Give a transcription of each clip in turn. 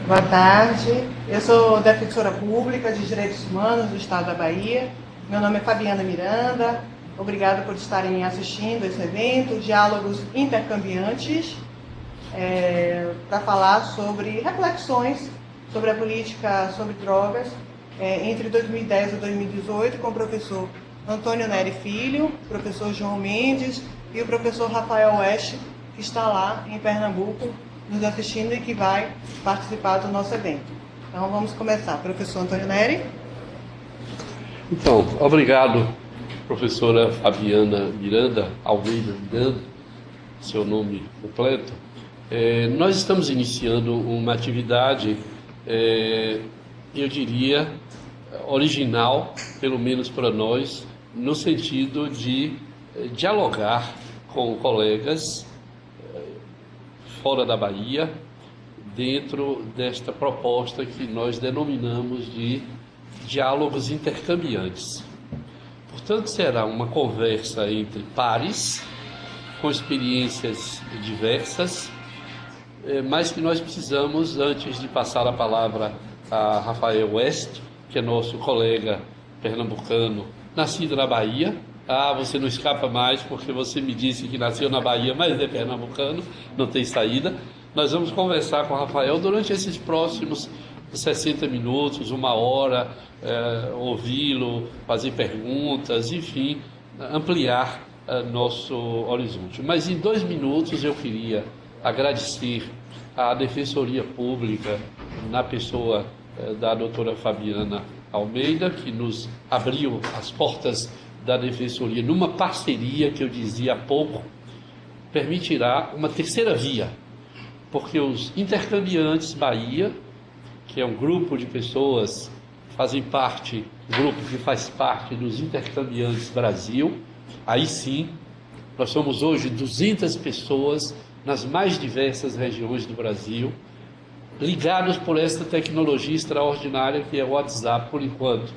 Boa tarde, eu sou defensora pública de direitos humanos do Estado da Bahia. Meu nome é Fabiana Miranda. Obrigada por estarem assistindo esse evento, Diálogos Intercambiantes, para falar sobre reflexões sobre a política sobre drogas entre 2010 e 2018 com o professor Antônio Neri Filho, o professor João Mendes e o professor Rafael Oeste, que está lá em Pernambuco nos assistindo e que vai participar do nosso evento. Então vamos começar. Professor Antônio Neri. Então, obrigado, professora Fabiana Miranda, Almeida Miranda, seu nome completo. Nós estamos iniciando uma atividade, eu diria, original, pelo menos para nós, no sentido de dialogar com colegas fora da Bahia, dentro desta proposta que nós denominamos de diálogos intercambiantes. Portanto, será uma conversa entre pares, com experiências diversas, mas que nós precisamos, antes de passar a palavra a Rafael West, que é nosso colega pernambucano, nascido na Bahia. Você não escapa mais, porque você me disse que nasceu na Bahia, mas é pernambucano, não tem saída. Nós vamos conversar com o Rafael durante esses próximos 60 minutos, uma hora, ouvi-lo, fazer perguntas, enfim, ampliar nosso horizonte. Mas em 2 minutos eu queria agradecer à Defensoria Pública, na pessoa da doutora Fabiana Almeida, que nos abriu as portas da Defensoria numa parceria que eu dizia há pouco, permitirá uma terceira via, porque os intercambiantes Bahia, que é um grupo de pessoas que fazem parte, um grupo que faz parte dos intercambiantes Brasil, aí sim, nós somos hoje 200 pessoas nas mais diversas regiões do Brasil, ligados por esta tecnologia extraordinária que é o WhatsApp por enquanto.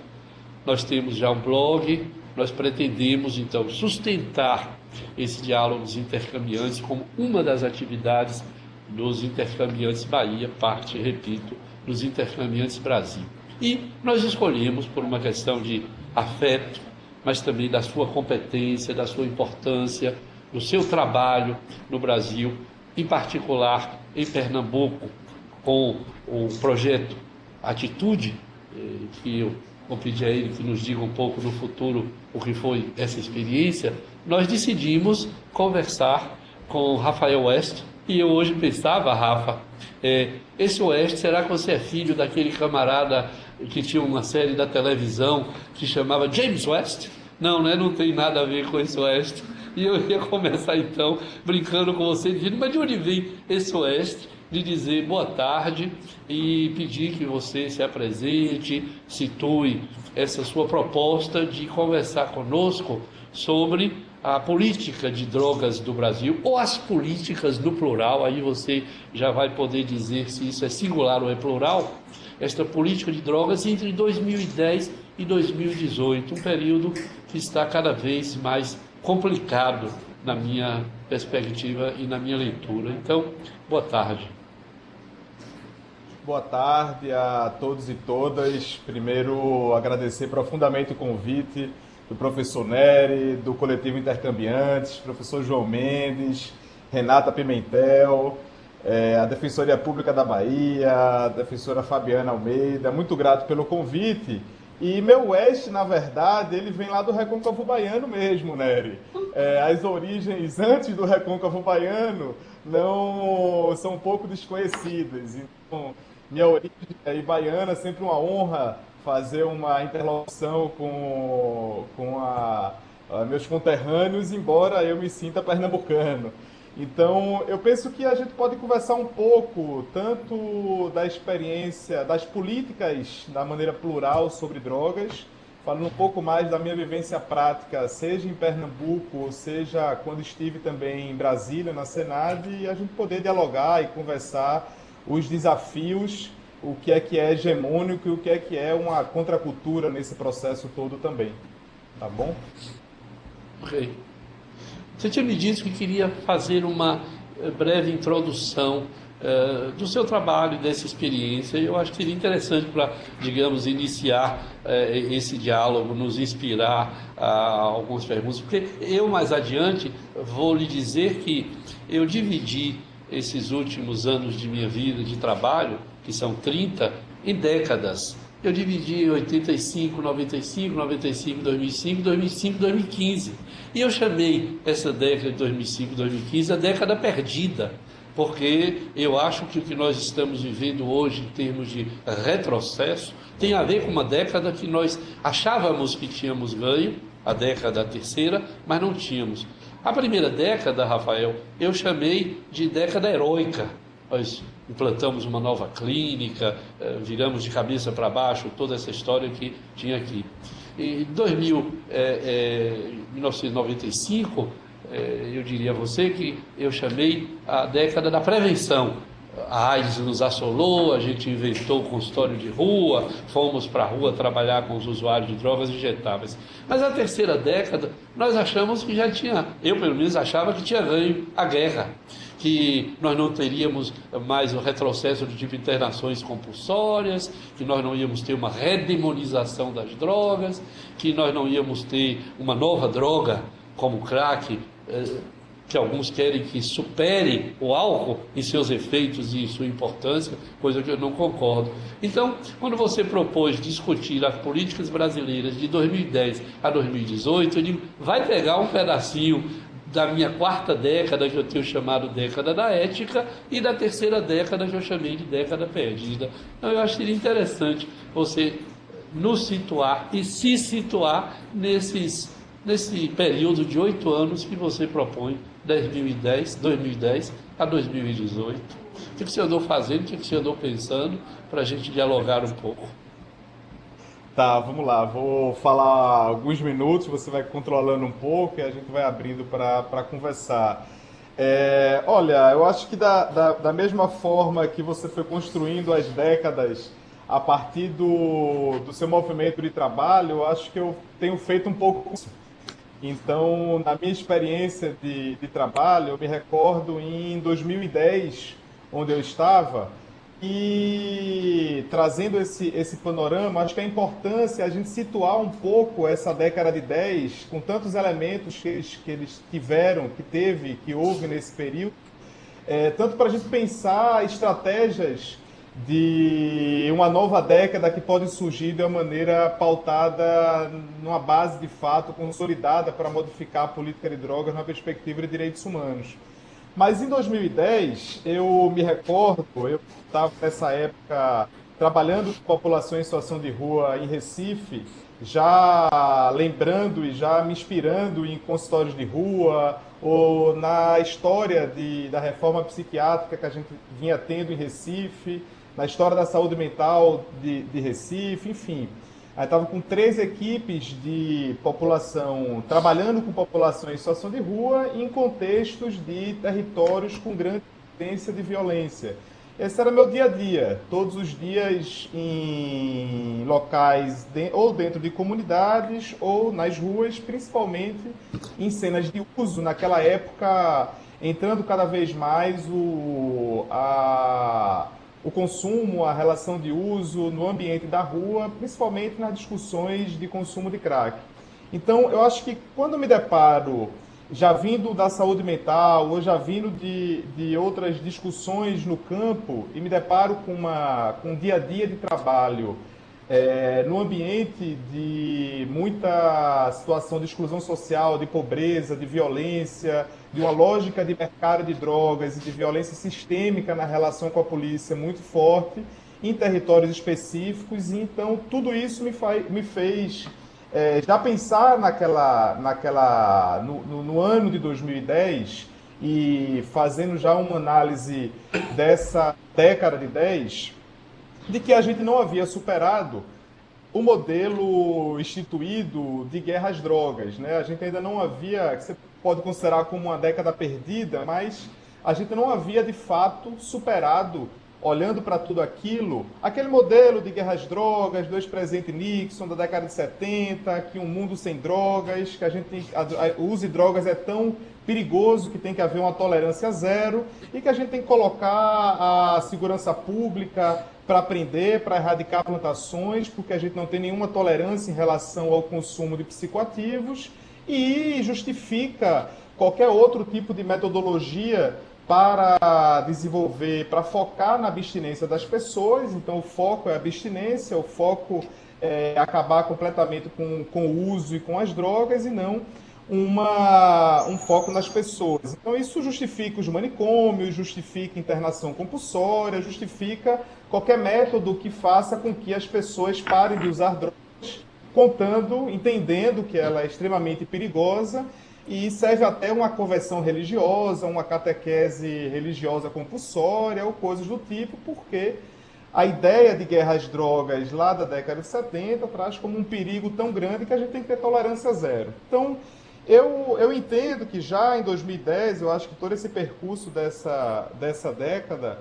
Nós temos já um blog, nós pretendemos então sustentar esse diálogos intercambiantes como uma das atividades dos intercambiantes Bahia, parte, repito, dos intercambiantes Brasil. E nós escolhemos por uma questão de afeto, mas também da sua competência, da sua importância, do seu trabalho no Brasil, em particular em Pernambuco, com o projeto Atitude, que eu vou pedir a ele que nos diga um pouco no futuro o que foi essa experiência. Nós decidimos conversar com o Rafael West, e eu hoje pensava, Rafa, esse West, será que você é filho daquele camarada que tinha uma série da televisão que chamava James West? Não, né? Não tem nada a ver com esse West. E eu ia começar então brincando com você, dizendo, mas de onde vem esse West? De dizer boa tarde e pedir que você se apresente, situe essa sua proposta de conversar conosco sobre a política de drogas do Brasil, ou as políticas no plural, aí você já vai poder dizer se isso é singular ou é plural, esta política de drogas entre 2010 e 2018, um período que está cada vez mais complicado na minha perspectiva e na minha leitura. Então, boa tarde. Boa tarde a todos e todas. Primeiro, agradecer profundamente o convite do professor Neri, do Coletivo Intercambiantes, professor João Mendes, Renata Pimentel, a Defensoria Pública da Bahia, a defensora Fabiana Almeida. Muito grato pelo convite. E meu West, na verdade, ele vem lá do Recôncavo Baiano mesmo, Neri. As origens antes do Recôncavo Baiano não são um pouco desconhecidas. Então, minha origem é baiana, é sempre uma honra fazer uma interlocução com meus conterrâneos, embora eu me sinta pernambucano. Então, eu penso que a gente pode conversar um pouco, tanto da experiência, das políticas da maneira plural sobre drogas, falando um pouco mais da minha vivência prática, seja em Pernambuco, seja quando estive também em Brasília, na Senad, e a gente poder dialogar e conversar os desafios, o que é hegemônico e o que é uma contracultura nesse processo todo também. Tá bom? Ok. Você tinha me dito que queria fazer uma breve introdução do seu trabalho, dessa experiência. Eu acho que seria interessante para, digamos, iniciar esse diálogo, nos inspirar a algumas perguntas, porque eu mais adiante vou lhe dizer que eu dividi esses últimos anos de minha vida de trabalho, que são 30, em décadas. Eu dividi em 85, 95, 95, 2005, 2005, 2015. E eu chamei essa década de 2005, 2015 a década perdida, porque eu acho que o que nós estamos vivendo hoje em termos de retrocesso tem a ver com uma década que nós achávamos que tínhamos ganho, a década terceira, mas não tínhamos. A primeira década, Rafael, eu chamei de década heróica. Nós implantamos uma nova clínica, viramos de cabeça para baixo toda essa história que tinha aqui. Em 1995, eu diria a você que eu chamei a década da prevenção. A AIDS nos assolou, a gente inventou o consultório de rua, fomos para a rua trabalhar com os usuários de drogas injetáveis. Mas a terceira década, nós achamos que já tinha, eu pelo menos achava que tinha ganho a guerra, que nós não teríamos mais o retrocesso de tipo internações compulsórias, que nós não íamos ter uma redemonização das drogas, que nós não íamos ter uma nova droga como o crack, que alguns querem que supere o álcool em seus efeitos e em sua importância, coisa que eu não concordo. Então, quando você propôs discutir as políticas brasileiras de 2010 a 2018, eu digo, vai pegar um pedacinho da minha quarta década, que eu tenho chamado década da ética, e da terceira década, que eu chamei de década perdida. Então, eu acho que seria interessante você nos situar e se situar nesse período de 8 anos que você propõe, 2010 a 2018. O que você andou fazendo, o que você andou pensando, para a gente dialogar um pouco? Tá, vamos lá. Vou falar alguns minutos, você vai controlando um pouco e a gente vai abrindo para conversar. Olha, eu acho que da mesma forma que você foi construindo as décadas a partir do seu movimento de trabalho, eu acho que eu tenho feito um pouco isso. Então, na minha experiência de trabalho, eu me recordo em 2010, onde eu estava, e trazendo esse panorama, acho que a importância é a gente situar um pouco essa década de 10, com tantos elementos que eles tiveram, que houve nesse período, tanto para a gente pensar estratégias de uma nova década que pode surgir de uma maneira pautada numa base de fato consolidada para modificar a política de drogas na perspectiva de direitos humanos. Mas em 2010, eu me recordo, eu estava nessa época trabalhando com população em situação de rua em Recife, já lembrando e já me inspirando em consultórios de rua ou na história da reforma psiquiátrica que a gente vinha tendo em Recife, na história da saúde mental de Recife, enfim. Aí estava com 3 equipes de população, trabalhando com população em situação de rua em contextos de territórios com grande potência de violência. Esse era meu dia a dia, todos os dias em locais ou dentro de comunidades ou nas ruas, principalmente em cenas de uso, naquela época entrando cada vez mais o consumo, a relação de uso no ambiente da rua, principalmente nas discussões de consumo de crack. Então, eu acho que quando me deparo, já vindo da saúde mental, ou já vindo de outras discussões no campo, e me deparo com um dia a dia de trabalho, no ambiente de muita situação de exclusão social, de pobreza, de violência, de uma lógica de mercado de drogas e de violência sistêmica na relação com a polícia muito forte, em territórios específicos, e então tudo isso me fez já pensar no ano de 2010 e fazendo já uma análise dessa década de 10, de que a gente não havia superado o modelo instituído de guerra às drogas, né? A gente ainda não havia, que você pode considerar como uma década perdida, mas a gente não havia de fato superado olhando para tudo aquilo, aquele modelo de guerra às drogas, do ex-presidente Nixon, da década de 70, que um mundo sem drogas, que o uso de drogas é tão perigoso que tem que haver uma tolerância zero e que a gente tem que colocar a segurança pública para prender, para erradicar plantações, porque a gente não tem nenhuma tolerância em relação ao consumo de psicoativos e justifica qualquer outro tipo de metodologia para desenvolver, para focar na abstinência das pessoas. Então, o foco é a abstinência, o foco é acabar completamente com o uso e com as drogas e não um foco nas pessoas. Então, isso justifica os manicômios, justifica internação compulsória, justifica qualquer método que faça com que as pessoas parem de usar drogas, entendendo que ela é extremamente perigosa e serve até uma conversão religiosa, uma catequese religiosa compulsória ou coisas do tipo, porque a ideia de guerra às drogas lá da década de 70 traz como um perigo tão grande que a gente tem que ter tolerância zero. Então, eu entendo que já em 2010, eu acho que todo esse percurso dessa década,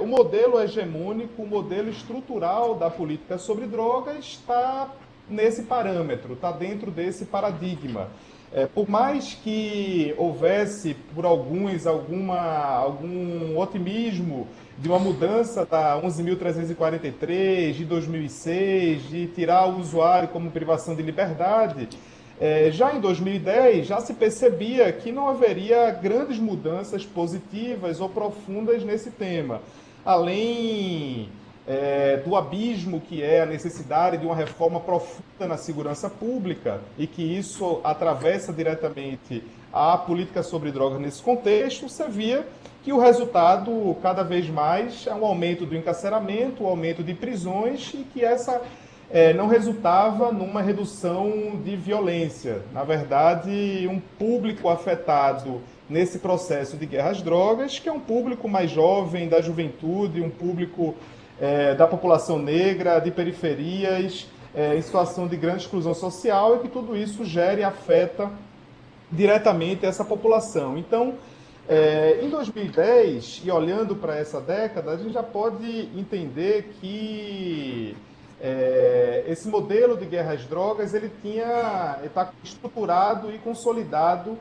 o modelo hegemônico, o modelo estrutural da política sobre drogas está nesse parâmetro, está dentro desse paradigma. Por mais que houvesse, por alguns, algum otimismo de uma mudança da 11.343, de 2006, de tirar o usuário como privação de liberdade, já em 2010 já se percebia que não haveria grandes mudanças positivas ou profundas nesse tema, além do abismo que é a necessidade de uma reforma profunda na segurança pública e que isso atravessa diretamente a política sobre drogas nesse contexto, você via que o resultado cada vez mais é um aumento do encarceramento, um aumento de prisões e que essa não resultava numa redução de violência. Na verdade, um público afetado nesse processo de guerra às drogas, que é um público mais jovem, da juventude, um público da população negra, de periferias, em situação de grande exclusão social, e que tudo isso gera e afeta diretamente essa população. Então, em 2010, e olhando para essa década, a gente já pode entender que esse modelo de guerra às drogas ele está estruturado e consolidado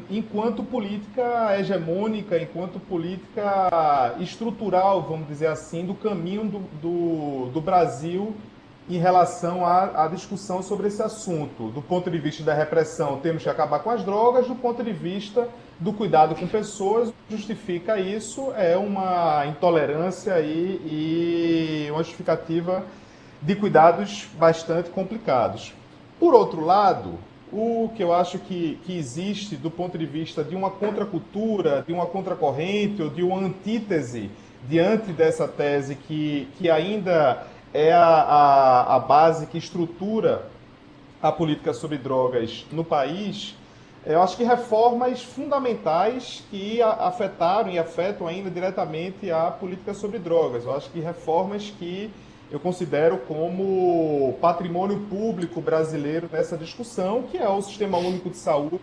enquanto política hegemônica, enquanto política estrutural, vamos dizer assim, do caminho do Brasil em relação à discussão sobre esse assunto. Do ponto de vista da repressão, temos que acabar com as drogas, do ponto de vista do cuidado com pessoas, o que justifica isso é uma intolerância e uma justificativa de cuidados bastante complicados. Por outro lado, o que eu acho que existe do ponto de vista de uma contracultura, de uma contracorrente ou de uma antítese diante dessa tese que ainda é a base que estrutura a política sobre drogas no país, eu acho que reformas fundamentais que afetaram e afetam ainda diretamente a política sobre drogas. Eu acho que reformas que eu considero como patrimônio público brasileiro nessa discussão, que é o Sistema Único de Saúde,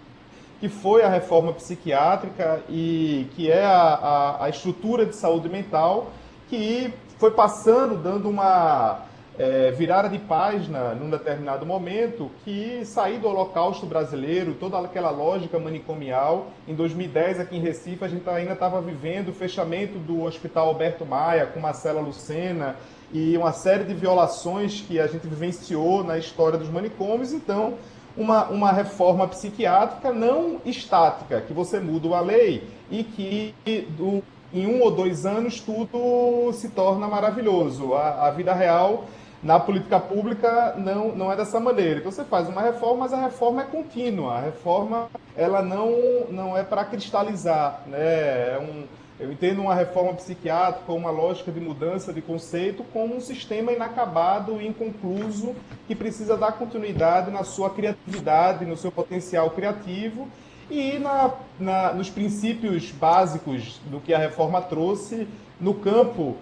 que foi a reforma psiquiátrica e que é a estrutura de saúde mental, que foi passando, dando uma virada de página num determinado momento, que sair do Holocausto brasileiro, toda aquela lógica manicomial. Em 2010, aqui em Recife, a gente ainda estava vivendo o fechamento do Hospital Alberto Maia, com Marcela Lucena, e uma série de violações que a gente vivenciou na história dos manicômios. Então, uma reforma psiquiátrica não estática, que você muda a lei e que em 1 ou 2 anos tudo se torna maravilhoso. A vida real na política pública não é dessa maneira. Então você faz uma reforma, mas a reforma é contínua. A reforma ela não é para cristalizar, né? Eu entendo uma reforma psiquiátrica, uma lógica de mudança de conceito, como um sistema inacabado e inconcluso que precisa dar continuidade na sua criatividade, no seu potencial criativo e nos princípios básicos do que a reforma trouxe no campo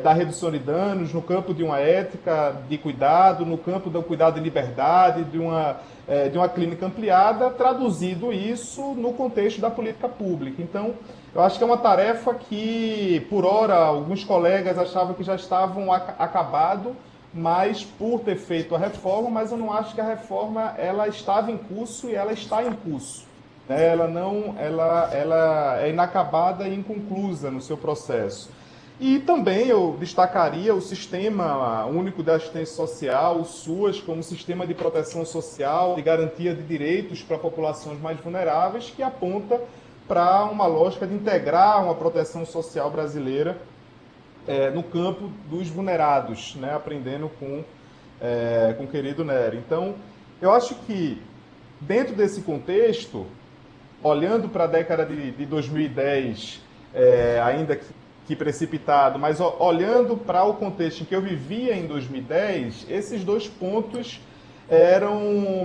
da redução de danos, no campo de uma ética de cuidado, no campo do cuidado de liberdade, de uma clínica ampliada, traduzido isso no contexto da política pública. Então, Eu acho que é uma tarefa que, por hora, alguns colegas achavam que já estavam acabado, mas por ter feito a reforma, mas eu não acho que a reforma ela estava em curso e ela está em curso. Né? Ela é inacabada e inconclusa no seu processo. E também eu destacaria o Sistema Único de Assistência Social, o SUAS, como sistema de proteção social, de garantia de direitos para populações mais vulneráveis, que aponta para uma lógica de integrar uma proteção social brasileira no campo dos vulnerados, né? Aprendendo com o querido Nery. Então, eu acho que, dentro desse contexto, olhando para a década de 2010, ainda que precipitado, mas olhando para o contexto em que eu vivia em 2010, esses dois pontos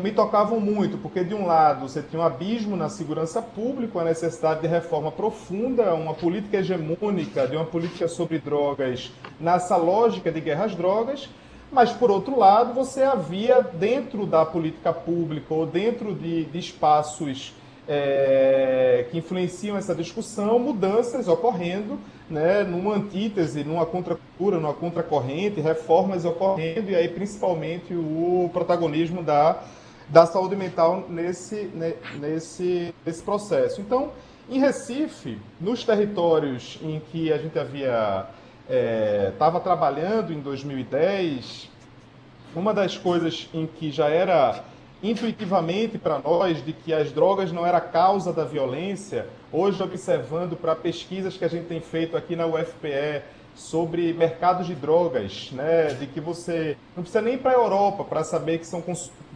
me tocavam muito, porque de um lado você tinha um abismo na segurança pública, a necessidade de reforma profunda, uma política hegemônica, de uma política sobre drogas nessa lógica de guerra às drogas, mas por outro lado você havia dentro da política pública ou dentro de espaços que influenciam essa discussão, mudanças ocorrendo, né, numa antítese, numa contracultura, numa contracorrente, reformas ocorrendo, e aí principalmente o protagonismo da saúde mental nesse processo. Então, em Recife, nos territórios em que a gente estava trabalhando em 2010, uma das coisas em que já era intuitivamente para nós de que as drogas não era a causa da violência, hoje observando para pesquisas que a gente tem feito aqui na UFPE sobre mercados de drogas, né, de que você não precisa nem ir para a Europa para saber que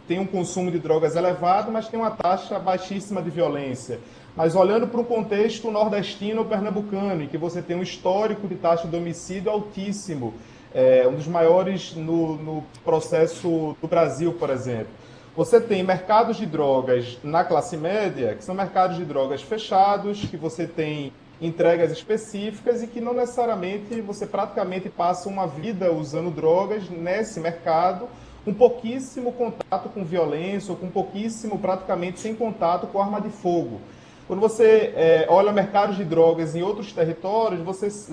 tem um consumo de drogas elevado, mas tem uma taxa baixíssima de violência. Mas olhando para um contexto nordestino ou pernambucano, em que você tem um histórico de taxa de homicídio altíssimo, um dos maiores no processo do Brasil, por exemplo. Você tem mercados de drogas na classe média, que são mercados de drogas fechados, que você tem entregas específicas e que não necessariamente você praticamente passa uma vida usando drogas nesse mercado, com pouquíssimo contato com violência ou com pouquíssimo, praticamente sem contato com arma de fogo. Quando você olha mercados de drogas em outros territórios,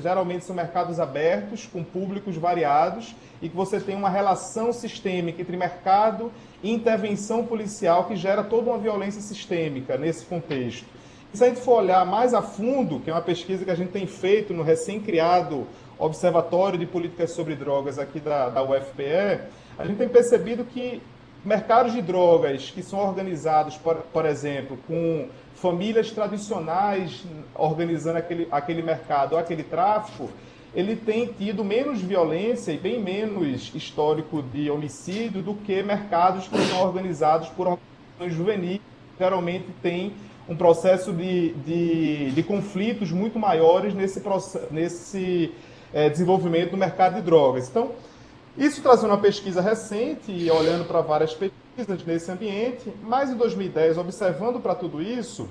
geralmente são mercados abertos, com públicos variados, e que você tem uma relação sistêmica entre mercado e intervenção policial que gera toda uma violência sistêmica nesse contexto. E se a gente for olhar mais a fundo, que é uma pesquisa que a gente tem feito no recém-criado Observatório de Políticas sobre Drogas aqui da UFPE, a gente tem percebido que mercados de drogas que são organizados, por exemplo, com famílias tradicionais organizando aquele mercado, aquele tráfico, ele tem tido menos violência e bem menos histórico de homicídio do que mercados que são organizados por organizações juvenis, que geralmente tem um processo de conflitos muito maiores nesse desenvolvimento do mercado de drogas. Então, isso trazendo uma pesquisa recente e olhando para várias pesquisas nesse ambiente, mas em 2010, observando para tudo isso,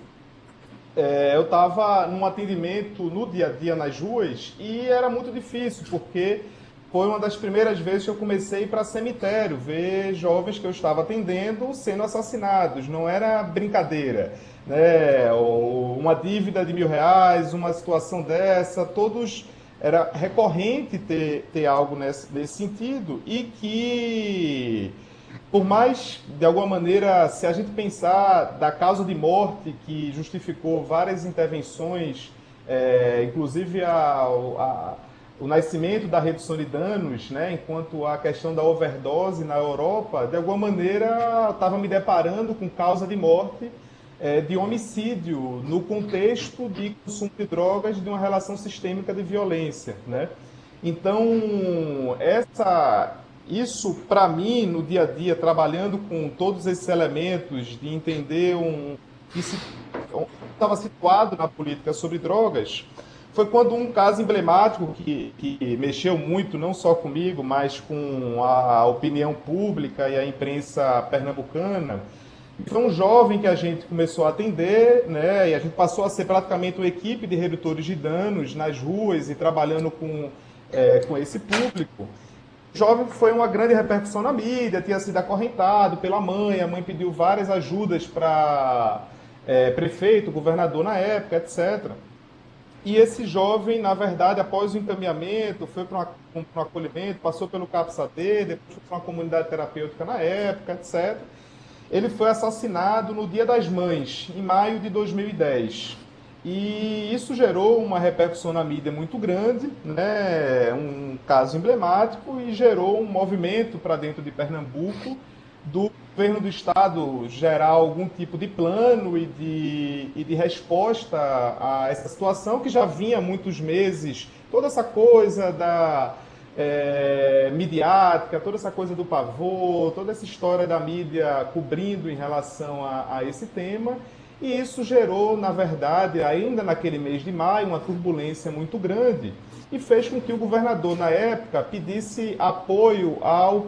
eu estava num atendimento no dia a dia nas ruas e era muito difícil, porque foi uma das primeiras vezes que eu comecei a ir para cemitério, ver jovens que eu estava atendendo sendo assassinados. Não era brincadeira, né? Uma dívida de R$1.000, uma situação dessa, todos... Era recorrente ter algo nesse sentido e que, por mais, de alguma maneira, se a gente pensar da causa de morte que justificou várias intervenções, inclusive o nascimento da redução de danos, né, enquanto a questão da overdose na Europa, de alguma maneira, estava me deparando com causa de morte de homicídio no contexto de consumo de drogas, de uma relação sistêmica de violência, né? Então, isso para mim, no dia a dia, trabalhando com todos esses elementos de entender que estava situado na política sobre drogas, foi quando um caso emblemático que mexeu muito, não só comigo, mas com a opinião pública e a imprensa pernambucana. Foi um jovem que a gente começou a atender, né, e a gente passou a ser praticamente uma equipe de redutores de danos nas ruas e trabalhando com esse público. O jovem foi uma grande repercussão na mídia, tinha sido acorrentado pela mãe, a mãe pediu várias ajudas para prefeito, governador na época, etc. E esse jovem, na verdade, após o encaminhamento, foi para um acolhimento, passou pelo CAPS-AD, depois foi para uma comunidade terapêutica na época, etc. Ele foi assassinado no Dia das Mães, em maio de 2010. E isso gerou uma repercussão na mídia muito grande, né? Um caso emblemático, e gerou um movimento para dentro de Pernambuco do governo do estado gerar algum tipo de plano e de resposta a essa situação que já vinha há muitos meses, toda essa coisa da midiática, toda essa coisa do pavor, toda essa história da mídia cobrindo em relação a esse tema. E isso gerou, na verdade, ainda naquele mês de maio, uma turbulência muito grande e fez com que o governador, na época, pedisse apoio ao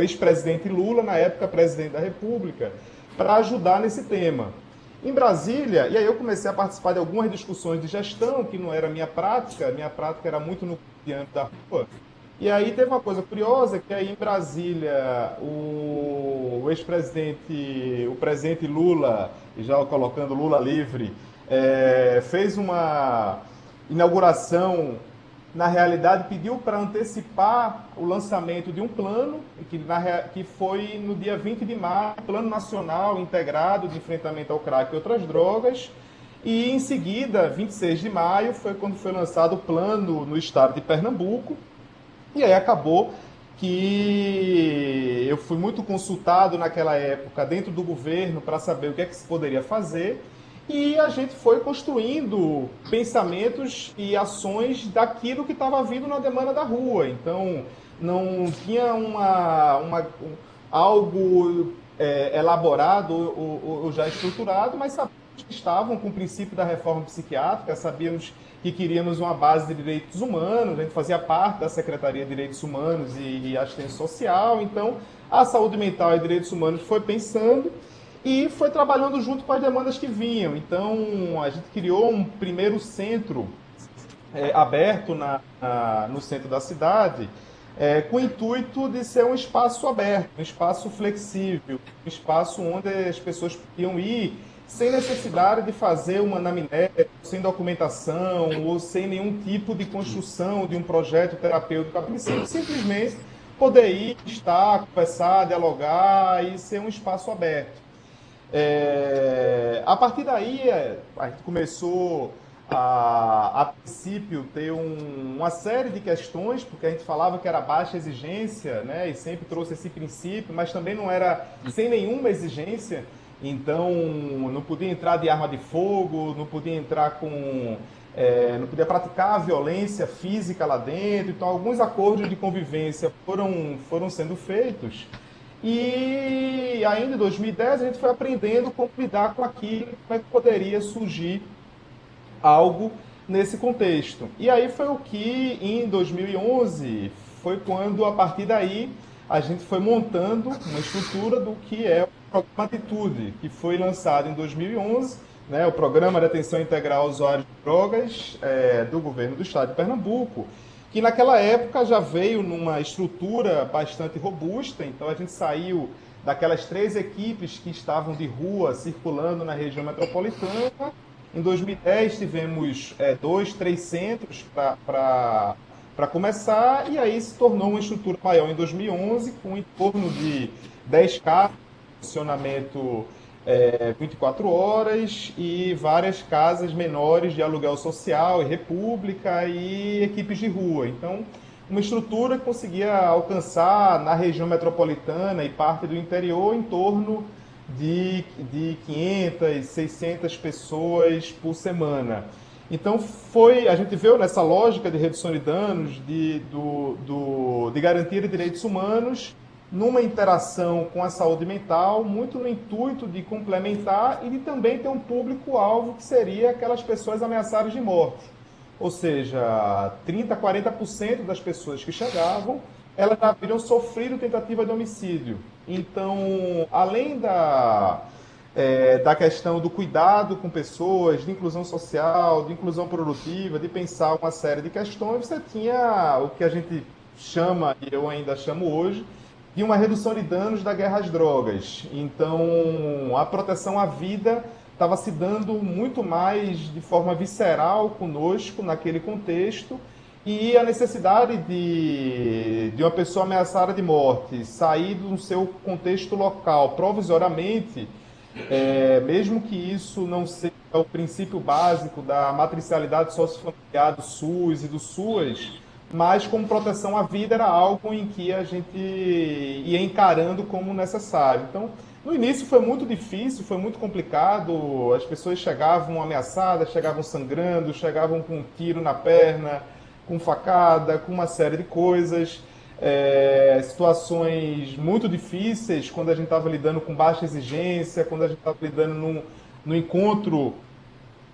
ex-presidente Lula, na época presidente da República, para ajudar nesse tema. Em Brasília, e aí eu comecei a participar de algumas discussões de gestão, que não era minha prática era muito no cotidiano da rua. E aí teve uma coisa curiosa, que aí em Brasília o ex-presidente, o presidente Lula, já colocando Lula livre, fez uma inauguração, na realidade pediu para antecipar o lançamento de um plano, que foi no dia 20 de maio, Plano Nacional Integrado de Enfrentamento ao Crack e Outras Drogas, e em seguida, 26 de maio, foi quando foi lançado o plano no estado de Pernambuco. E aí acabou que eu fui muito consultado naquela época dentro do governo para saber o que é que se poderia fazer, e a gente foi construindo pensamentos e ações daquilo que estava vindo na demanda da rua. Então, não tinha algo elaborado ou já estruturado, mas sabíamos que estavam com o princípio da reforma psiquiátrica, sabíamos que queríamos uma base de direitos humanos, a gente fazia parte da Secretaria de Direitos Humanos e Assistência Social, então a saúde mental e direitos humanos foi pensando e foi trabalhando junto com as demandas que vinham. Então a gente criou um primeiro centro aberto no centro da cidade, com o intuito de ser um espaço aberto, um espaço flexível, um espaço onde as pessoas podiam ir sem necessidade de fazer uma anamnese, sem documentação ou sem nenhum tipo de construção de um projeto terapêutico a princípio, simplesmente poder ir, estar, conversar, dialogar e ser um espaço aberto. A partir daí, a gente começou a princípio, ter uma série de questões, porque a gente falava que era baixa exigência, né, e sempre trouxe esse princípio, mas também não era sem nenhuma exigência. Então, não podia entrar de arma de fogo, não podia entrar não podia praticar a violência física lá dentro. Então, alguns acordos de convivência foram sendo feitos. E ainda em 2010 a gente foi aprendendo como lidar com aquilo, como é que poderia surgir algo nesse contexto. E aí foi o que, em 2011, foi quando, a partir daí, a gente foi montando uma estrutura do que é o Programa Atitude, que foi lançado em 2011, né, o Programa de Atenção Integral aos Usuários de Drogas do Governo do Estado de Pernambuco, que naquela época já veio numa estrutura bastante robusta. Então a gente saiu daquelas 3 equipes que estavam de rua circulando na região metropolitana. Em 2010 tivemos 2, 3 centros para começar, e aí se tornou uma estrutura maior em 2011, com em torno de 10 casas de funcionamento 24 horas e várias casas menores de aluguel social e república e equipes de rua. Então, uma estrutura que conseguia alcançar na região metropolitana e parte do interior em torno de 500, 600 pessoas por semana. Então, a gente veio nessa lógica de redução de danos, de garantia de direitos humanos, numa interação com a saúde mental, muito no intuito de complementar e de também ter um público-alvo que seria aquelas pessoas ameaçadas de morte. Ou seja, 30%, 40% das pessoas que chegavam, elas já haviam sofrido tentativa de homicídio. Então, além da questão do cuidado com pessoas, de inclusão social, de inclusão produtiva, de pensar uma série de questões, você tinha o que a gente chama, e eu ainda chamo hoje, de uma redução de danos da guerra às drogas. Então, a proteção à vida estava se dando muito mais de forma visceral conosco naquele contexto, e a necessidade de uma pessoa ameaçada de morte sair do seu contexto local provisoriamente, mesmo que isso não seja o princípio básico da matricialidade sociofamiliar do SUS e do SUAS, mas como proteção à vida era algo em que a gente ia encarando como necessário. Então, no início foi muito difícil, foi muito complicado, as pessoas chegavam ameaçadas, chegavam sangrando, chegavam com um tiro na perna, com facada, com uma série de coisas, situações muito difíceis quando a gente estava lidando com baixa exigência, quando a gente estava lidando no encontro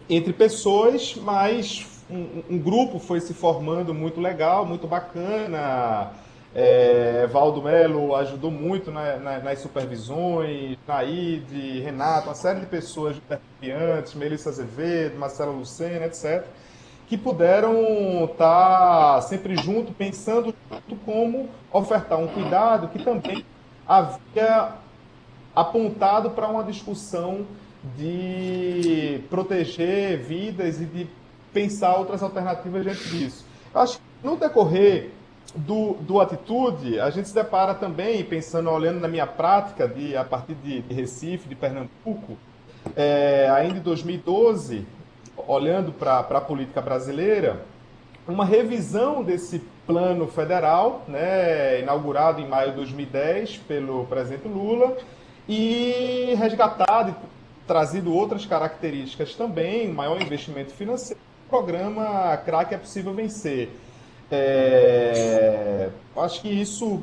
entre pessoas, mas um grupo foi se formando muito legal, muito bacana. Valdo Melo ajudou muito nas supervisões, Naide, Renato, uma série de pessoas intercambiantes, Melissa Azevedo, Marcela Lucena, etc., que puderam estar sempre junto, pensando junto como ofertar um cuidado que também havia apontado para uma discussão de proteger vidas e de pensar outras alternativas diante disso. Eu acho que no decorrer do Atitude, a gente se depara também, pensando, olhando na minha prática, a partir de Recife, de Pernambuco, ainda em 2012, olhando para a política brasileira, uma revisão desse plano federal, né, inaugurado em maio de 2010 pelo presidente Lula, e resgatado e trazido outras características também, maior investimento financeiro, o programa Crack é Possível Vencer. Acho que isso,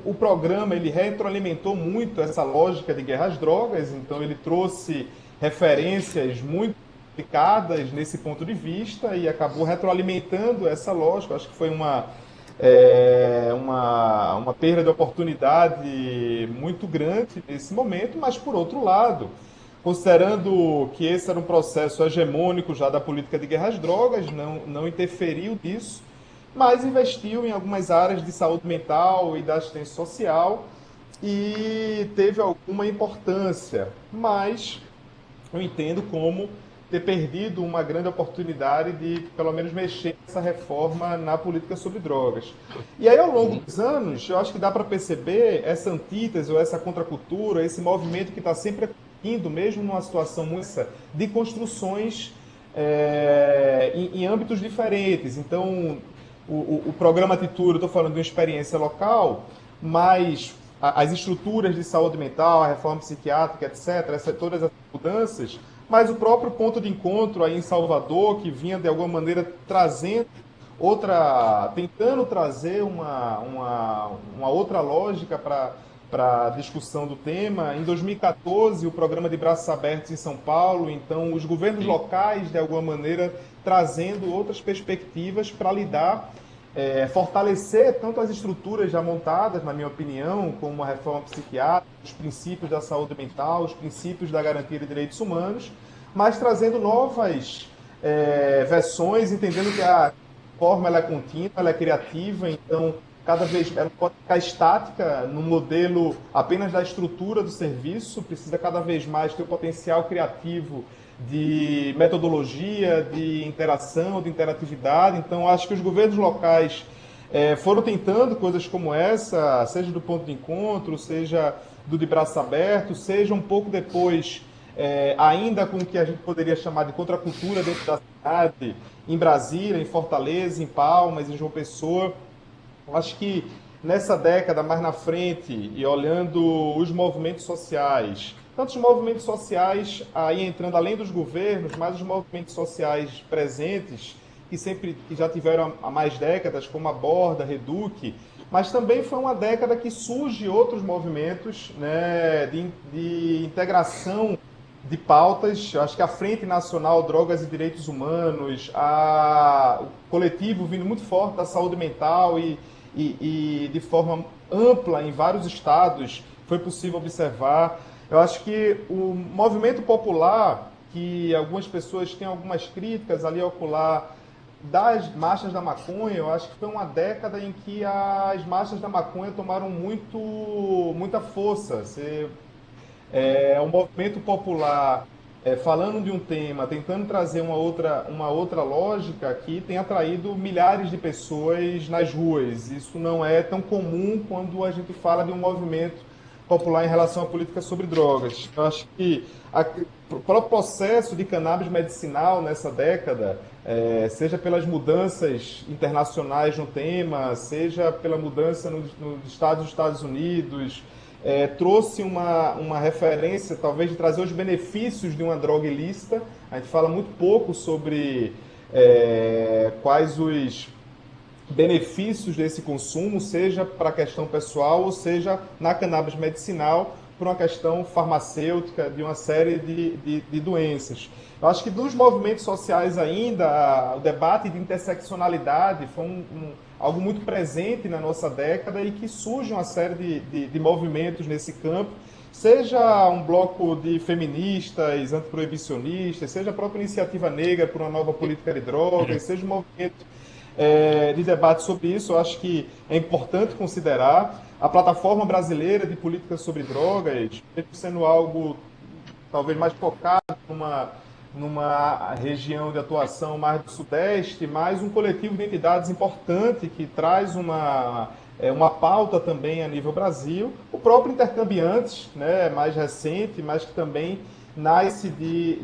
o programa, ele retroalimentou muito essa lógica de guerra às drogas, então ele trouxe referências muito complicadas nesse ponto de vista e acabou retroalimentando essa lógica. Acho que foi uma perda de oportunidade muito grande nesse momento, mas, por outro lado, considerando que esse era um processo hegemônico já da política de guerra às drogas, não interferiu nisso, mas investiu em algumas áreas de saúde mental e da assistência social e teve alguma importância, mas eu entendo como ter perdido uma grande oportunidade de, pelo menos, mexer nessa reforma na política sobre drogas. E aí, ao longo dos anos, eu acho que dá para perceber essa antítese ou essa contracultura, esse movimento que está sempre indo, mesmo numa situação de construções em âmbitos diferentes. Então, o programa Atitude, eu estou falando de uma experiência local, mas as estruturas de saúde mental, a reforma psiquiátrica, etc., todas as mudanças, mas o próprio ponto de encontro aí em Salvador, que vinha de alguma maneira tentando trazer uma outra lógica para a discussão do tema. Em 2014, o programa de Braços Abertos em São Paulo, então os governos locais, de alguma maneira, trazendo outras perspectivas para lidar, fortalecer tanto as estruturas já montadas, na minha opinião, como a reforma psiquiátrica, os princípios da saúde mental, os princípios da garantia de direitos humanos, mas trazendo novas versões, entendendo que a forma ela é contínua, ela é criativa, então cada vez ela pode ficar estática no modelo apenas da estrutura do serviço, precisa cada vez mais ter o potencial criativo de metodologia, de interação, de interatividade. Então, acho que os governos locais foram tentando coisas como essa, seja do ponto de encontro, seja do de braço aberto, seja um pouco depois, ainda com o que a gente poderia chamar de contracultura dentro da cidade, em Brasília, em Fortaleza, em Palmas, em João Pessoa. Acho que nessa década, mais na frente, e olhando os movimentos sociais, tantos movimentos sociais aí entrando além dos governos, mas os movimentos sociais presentes, que já tiveram há mais décadas, como a Borda, Reduc, mas também foi uma década que surge outros movimentos, né, de integração de pautas. Acho que a Frente Nacional Drogas e Direitos Humanos, o coletivo vindo muito forte da saúde mental e de forma ampla em vários estados, foi possível observar. Eu acho que o movimento popular, que algumas pessoas têm algumas críticas ali ocular das marchas da maconha, eu acho que foi uma década em que as marchas da maconha tomaram muita força. É um movimento popular falando de um tema, tentando trazer uma outra lógica que tem atraído milhares de pessoas nas ruas. Isso não é tão comum quando a gente fala de um movimento popular em relação à política sobre drogas. Eu acho que o próprio processo de cannabis medicinal nessa década, seja pelas mudanças internacionais no tema, seja pela mudança nos Estados Unidos, trouxe uma referência, talvez, de trazer os benefícios de uma droga ilícita. A gente fala muito pouco sobre quais os benefícios desse consumo, seja para a questão pessoal, ou seja, na cannabis medicinal, por uma questão farmacêutica de uma série de doenças. Eu acho que dos movimentos sociais ainda, o debate de interseccionalidade foi algo muito presente na nossa década e que surge uma série de movimentos nesse campo, seja um bloco de feministas, antiproibicionistas, seja a própria iniciativa negra por uma nova política de drogas, seja um movimento de debate sobre isso. Eu acho que é importante considerar a plataforma brasileira de políticas sobre drogas, sendo algo talvez mais focado numa região de atuação mais do Sudeste, mais um coletivo de entidades importante que traz uma pauta também a nível Brasil. O próprio Intercambiantes, né, mais recente, mas que também nasce de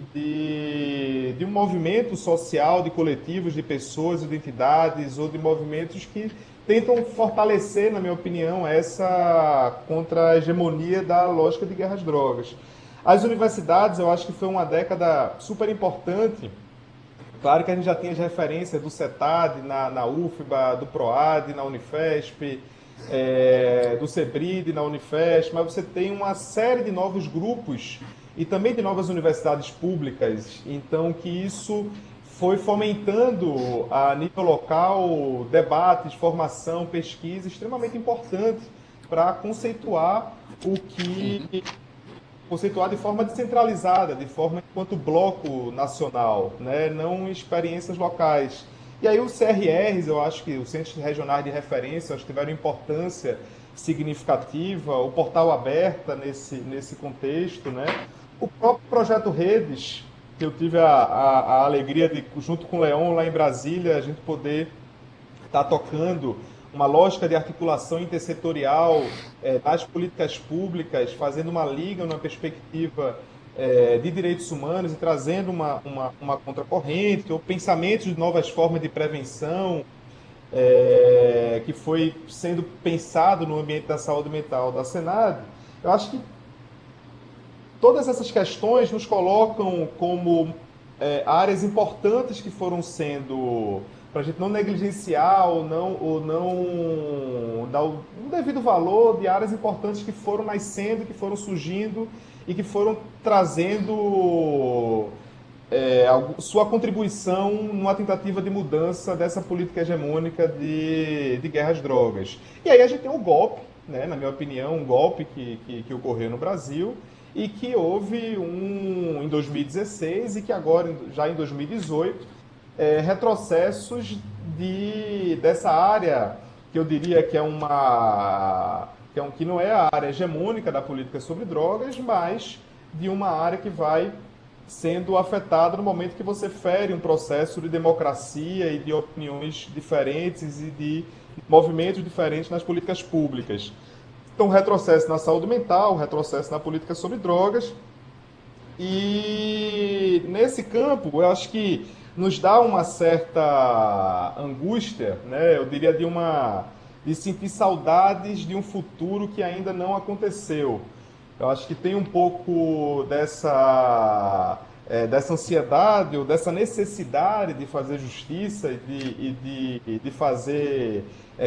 um movimento social, de coletivos, de pessoas, de entidades ou de movimentos que tentam fortalecer, na minha opinião, essa contra-hegemonia da lógica de guerra às drogas. As universidades, eu acho que foi uma década super importante. Claro que a gente já tem as referências do CETAD na UFBA, do PROAD na Unifesp, do CEBRID na Unifesp, mas você tem uma série de novos grupos e também de novas universidades públicas. Então, que isso foi fomentando a nível local debates, formação, pesquisa extremamente importante para conceituar conceituar de forma descentralizada, de forma enquanto bloco nacional, né? Não experiências locais. E aí os CRRs, eu acho que os Centros Regionais de Referência, acho que tiveram importância significativa, o Portal Aberta nesse contexto, né? O próprio Projeto Redes, que eu tive a alegria de, junto com o Leon, lá em Brasília, a gente poder estar tocando uma lógica de articulação intersetorial nas políticas públicas, fazendo uma liga numa perspectiva de direitos humanos e trazendo uma contracorrente, ou pensamentos de novas formas de prevenção, que foi sendo pensado no ambiente da saúde mental da Senado. Eu acho que todas essas questões nos colocam como áreas importantes que foram sendo, para a gente não negligenciar ou não dar o devido valor de áreas importantes que foram nascendo, que foram surgindo e que foram trazendo sua contribuição numa tentativa de mudança dessa política hegemônica de guerra às drogas. E aí a gente tem o golpe, né, na minha opinião, um golpe que ocorreu no Brasil e que houve em 2016 e que agora, já em 2018, retrocessos dessa área que eu diria que que não é a área hegemônica da política sobre drogas, mas de uma área que vai sendo afetada no momento que você fere um processo de democracia e de opiniões diferentes e de movimentos diferentes nas políticas públicas. Então, retrocesso na saúde mental, retrocesso na política sobre drogas. E nesse campo, eu acho que nos dá uma certa angústia, né? Eu diria de sentir saudades de um futuro que ainda não aconteceu. Eu acho que tem um pouco dessa ansiedade ou dessa necessidade de fazer justiça e de fazer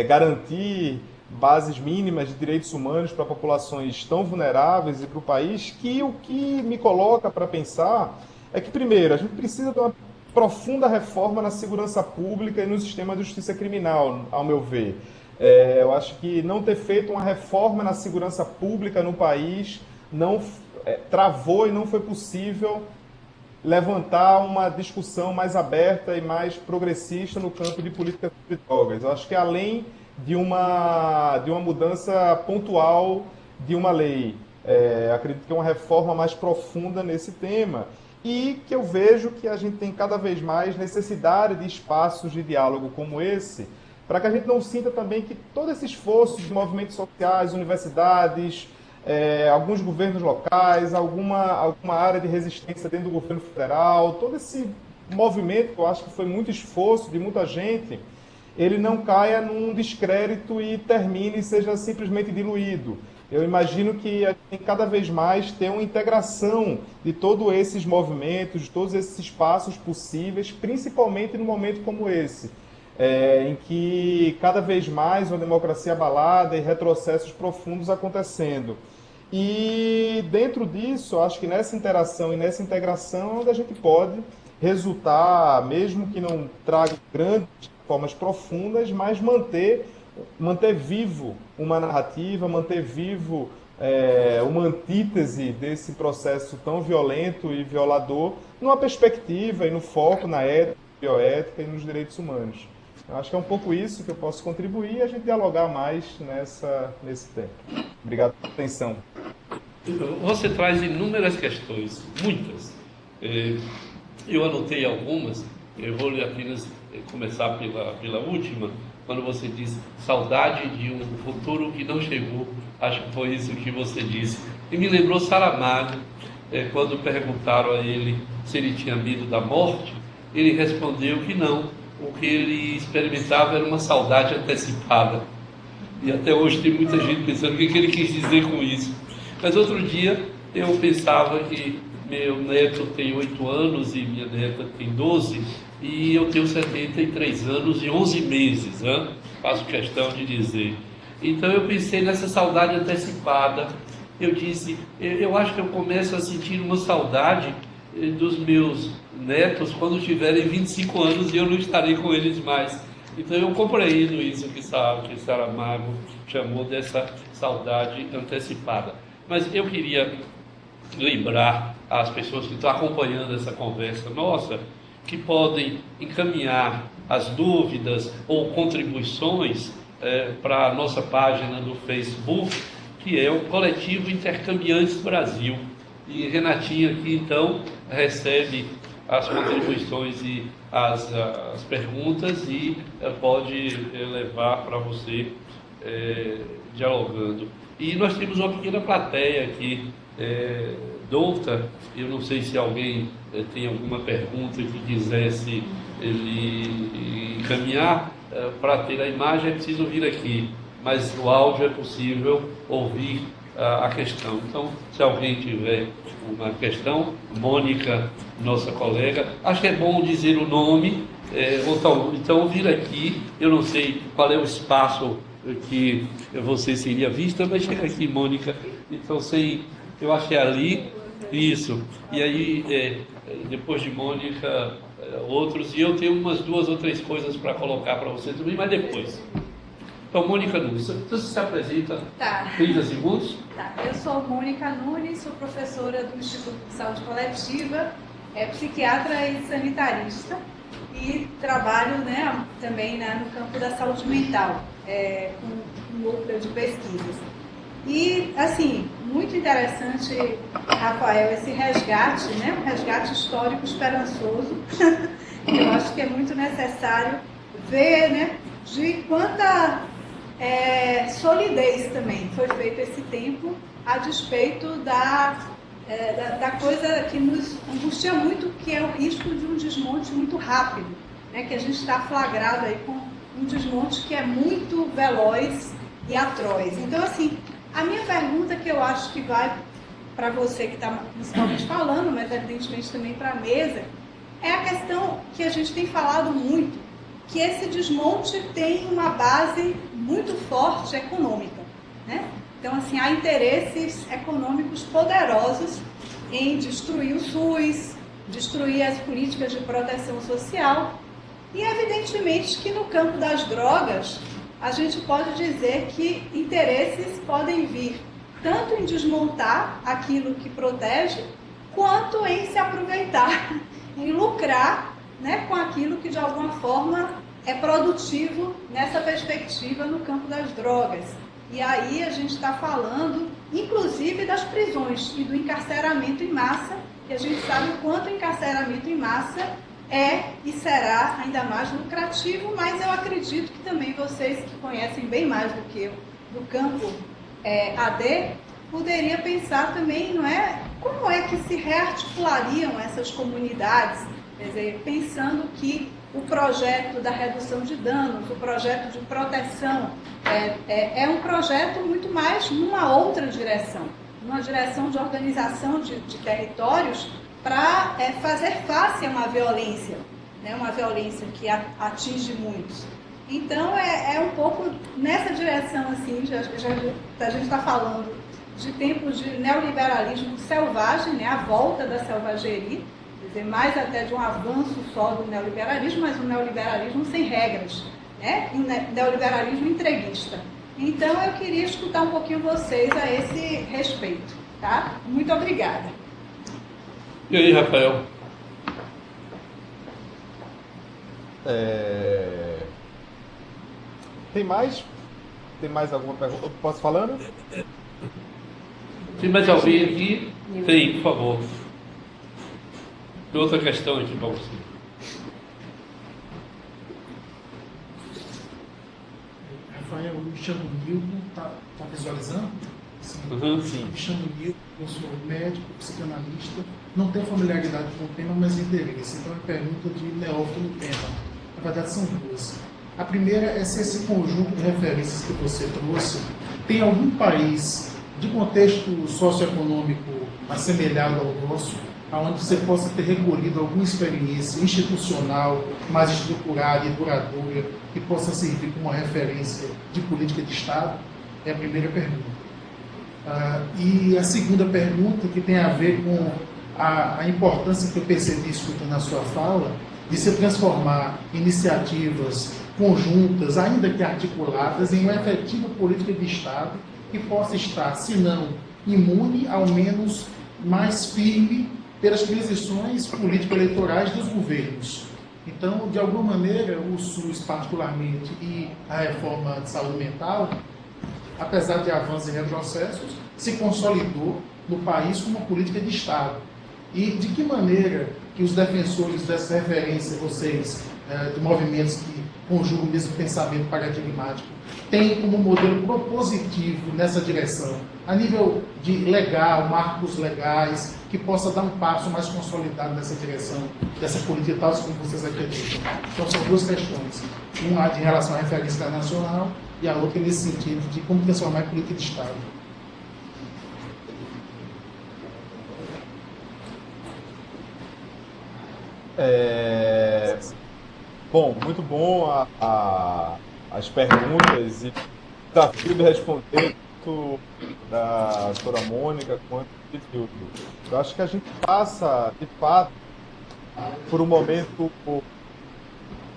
garantir bases mínimas de direitos humanos para populações tão vulneráveis e para o país, que o que me coloca para pensar é que, primeiro, a gente precisa de uma profunda reforma na segurança pública e no sistema de justiça criminal, ao meu ver. Eu acho que não ter feito uma reforma na segurança pública no país travou e não foi possível levantar uma discussão mais aberta e mais progressista no campo de política de drogas. Eu acho que além de uma mudança pontual de uma lei, Acredito que é uma reforma mais profunda nesse tema e que eu vejo que a gente tem cada vez mais necessidade de espaços de diálogo como esse, para que a gente não sinta também que todo esse esforço de movimentos sociais, universidades, alguns governos locais, alguma área de resistência dentro do governo federal, todo esse movimento, que eu acho que foi muito esforço de muita gente, ele não caia num descrédito e termine e seja simplesmente diluído. Eu imagino que a gente tem cada vez mais ter uma integração de todos esses movimentos, de todos esses espaços possíveis, principalmente num momento como esse, em que cada vez mais uma democracia abalada e retrocessos profundos acontecendo. E dentro disso, acho que nessa interação e nessa integração é onde a gente pode resultar, mesmo que não traga grandes formas profundas, mas manter vivo uma narrativa, manter vivo uma antítese desse processo tão violento e violador, numa perspectiva e no foco na ética, bioética e nos direitos humanos. Eu acho que é um pouco isso que eu posso contribuir e a gente dialogar mais nesse tempo. Obrigado pela atenção. Você traz inúmeras questões, muitas. Eu anotei algumas, eu vou apenas começar pela última, quando você diz saudade de um futuro que não chegou, acho que foi isso que você disse. E me lembrou Saramago, quando perguntaram a ele se ele tinha medo da morte, ele respondeu que não, o que ele experimentava era uma saudade antecipada. E até hoje tem muita gente pensando o que ele quis dizer com isso. Mas outro dia eu pensava que meu neto tem 8 anos e minha neta tem 12, e eu tenho 73 anos e 11 meses, né? Faço questão de dizer. Então eu pensei nessa saudade antecipada. Eu disse, eu acho que eu começo a sentir uma saudade dos meus netos quando tiverem 25 anos e eu não estarei com eles mais. Então eu compreendo isso que Saramago chamou dessa saudade antecipada. Mas eu queria lembrar às pessoas que estão acompanhando essa conversa nossa, que podem encaminhar as dúvidas ou contribuições para a nossa página do Facebook, que é o Coletivo Intercambiantes Brasil. E Renatinha aqui, então, recebe as contribuições e as perguntas e pode levar para você dialogando. E nós temos uma pequena plateia aqui, Douta, eu não sei se alguém tem alguma pergunta que quisesse ele encaminhar, para ter a imagem é preciso vir aqui, mas o áudio é possível ouvir a questão. Então, se alguém tiver uma questão, Mônica, nossa colega, acho que é bom dizer o nome, então vir aqui, eu não sei qual é o espaço que você seria vista, mas chega aqui, Mônica, então eu acho que é ali, isso, e aí depois de Mônica, outros, e eu tenho umas 2 ou 3 coisas para colocar para você também, mas depois. Então, Mônica Nunes, você se apresenta, tá. 30 segundos. Tá. Eu sou Mônica Nunes, sou professora do Instituto de Saúde Coletiva, psiquiatra e sanitarista, e trabalho também no campo da saúde mental, com um núcleo de pesquisas. E, assim, muito interessante, Rafael, esse resgate, um resgate histórico esperançoso. Eu acho que é muito necessário ver, de quanta solidez também foi feito esse tempo, a despeito da coisa que nos angustia muito, que é o risco de um desmonte muito rápido, que a gente está flagrado aí com um desmonte que é muito veloz e atroz. Então, assim, a minha pergunta, que eu acho que vai para você que está principalmente falando, mas evidentemente também para a mesa, é a questão que a gente tem falado muito, que esse desmonte tem uma base muito forte econômica, Então, assim, há interesses econômicos poderosos em destruir o SUS, destruir as políticas de proteção social, e evidentemente que no campo das drogas, a gente pode dizer que interesses podem vir tanto em desmontar aquilo que protege, quanto em se aproveitar, em lucrar, com aquilo que de alguma forma é produtivo nessa perspectiva no campo das drogas. E aí a gente está falando inclusive das prisões e do encarceramento em massa, que a gente sabe o quanto o encarceramento em massa é e será ainda mais lucrativo, mas eu acredito que também vocês que conhecem bem mais do que eu do campo AD, poderia pensar também, não é, como é que se rearticulariam essas comunidades, quer dizer, pensando que o projeto da redução de danos, o projeto de proteção, é um projeto muito mais numa outra direção, numa direção de organização de territórios para fazer face a uma violência, né, uma violência que atinge muitos. Então, é um pouco nessa direção, assim, a gente está falando de tempos de neoliberalismo selvagem, né, a volta da selvageria, quer dizer, mais até de um avanço só do neoliberalismo, mas um neoliberalismo sem regras, né, e um neoliberalismo entreguista. Então, eu queria escutar um pouquinho vocês a esse respeito, tá? Muito obrigada. E aí, Rafael? Tem mais alguma pergunta? Posso falando? Tem mais alguém aqui? Tem, por favor. Tem outra questão aqui para você. Rafael, eu me chamo Nilton, tá visualizando? Sim. Sim. Me chamo Nilton, eu sou médico, psicanalista, não tenho familiaridade com o tema, mas interesse. Então é pergunta de neófito no tema. Na verdade são duas. A primeira é se esse conjunto de referências que você trouxe tem algum país de contexto socioeconômico assemelhado ao nosso, onde você possa ter recolhido alguma experiência institucional mais estruturada e duradoura que possa servir como uma referência de política de Estado? É a primeira pergunta. E a segunda pergunta, que tem a ver com a importância que eu percebi escutando a sua fala, de se transformar iniciativas conjuntas, ainda que articuladas, em uma efetiva política de Estado que possa estar, se não imune, ao menos mais firme pelas transições político-eleitorais dos governos. Então, de alguma maneira, o SUS particularmente e a reforma de saúde mental, apesar de avanços e retrocessos, se consolidou no país como uma política de Estado. E de que maneira que os defensores dessa referência, vocês, de movimentos que conjugam o mesmo pensamento paradigmático, têm como modelo propositivo nessa direção, a nível de legal, marcos legais, que possa dar um passo mais consolidado nessa direção, dessa política tal como vocês acreditam? Então são duas questões. Uma em relação à referência internacional e a outra nesse sentido de como transformar em política de Estado. Bom, muito bom as perguntas e desafio de responder tanto da doutora Mônica quanto de Nilton. Eu acho que a gente passa, de fato, por um momento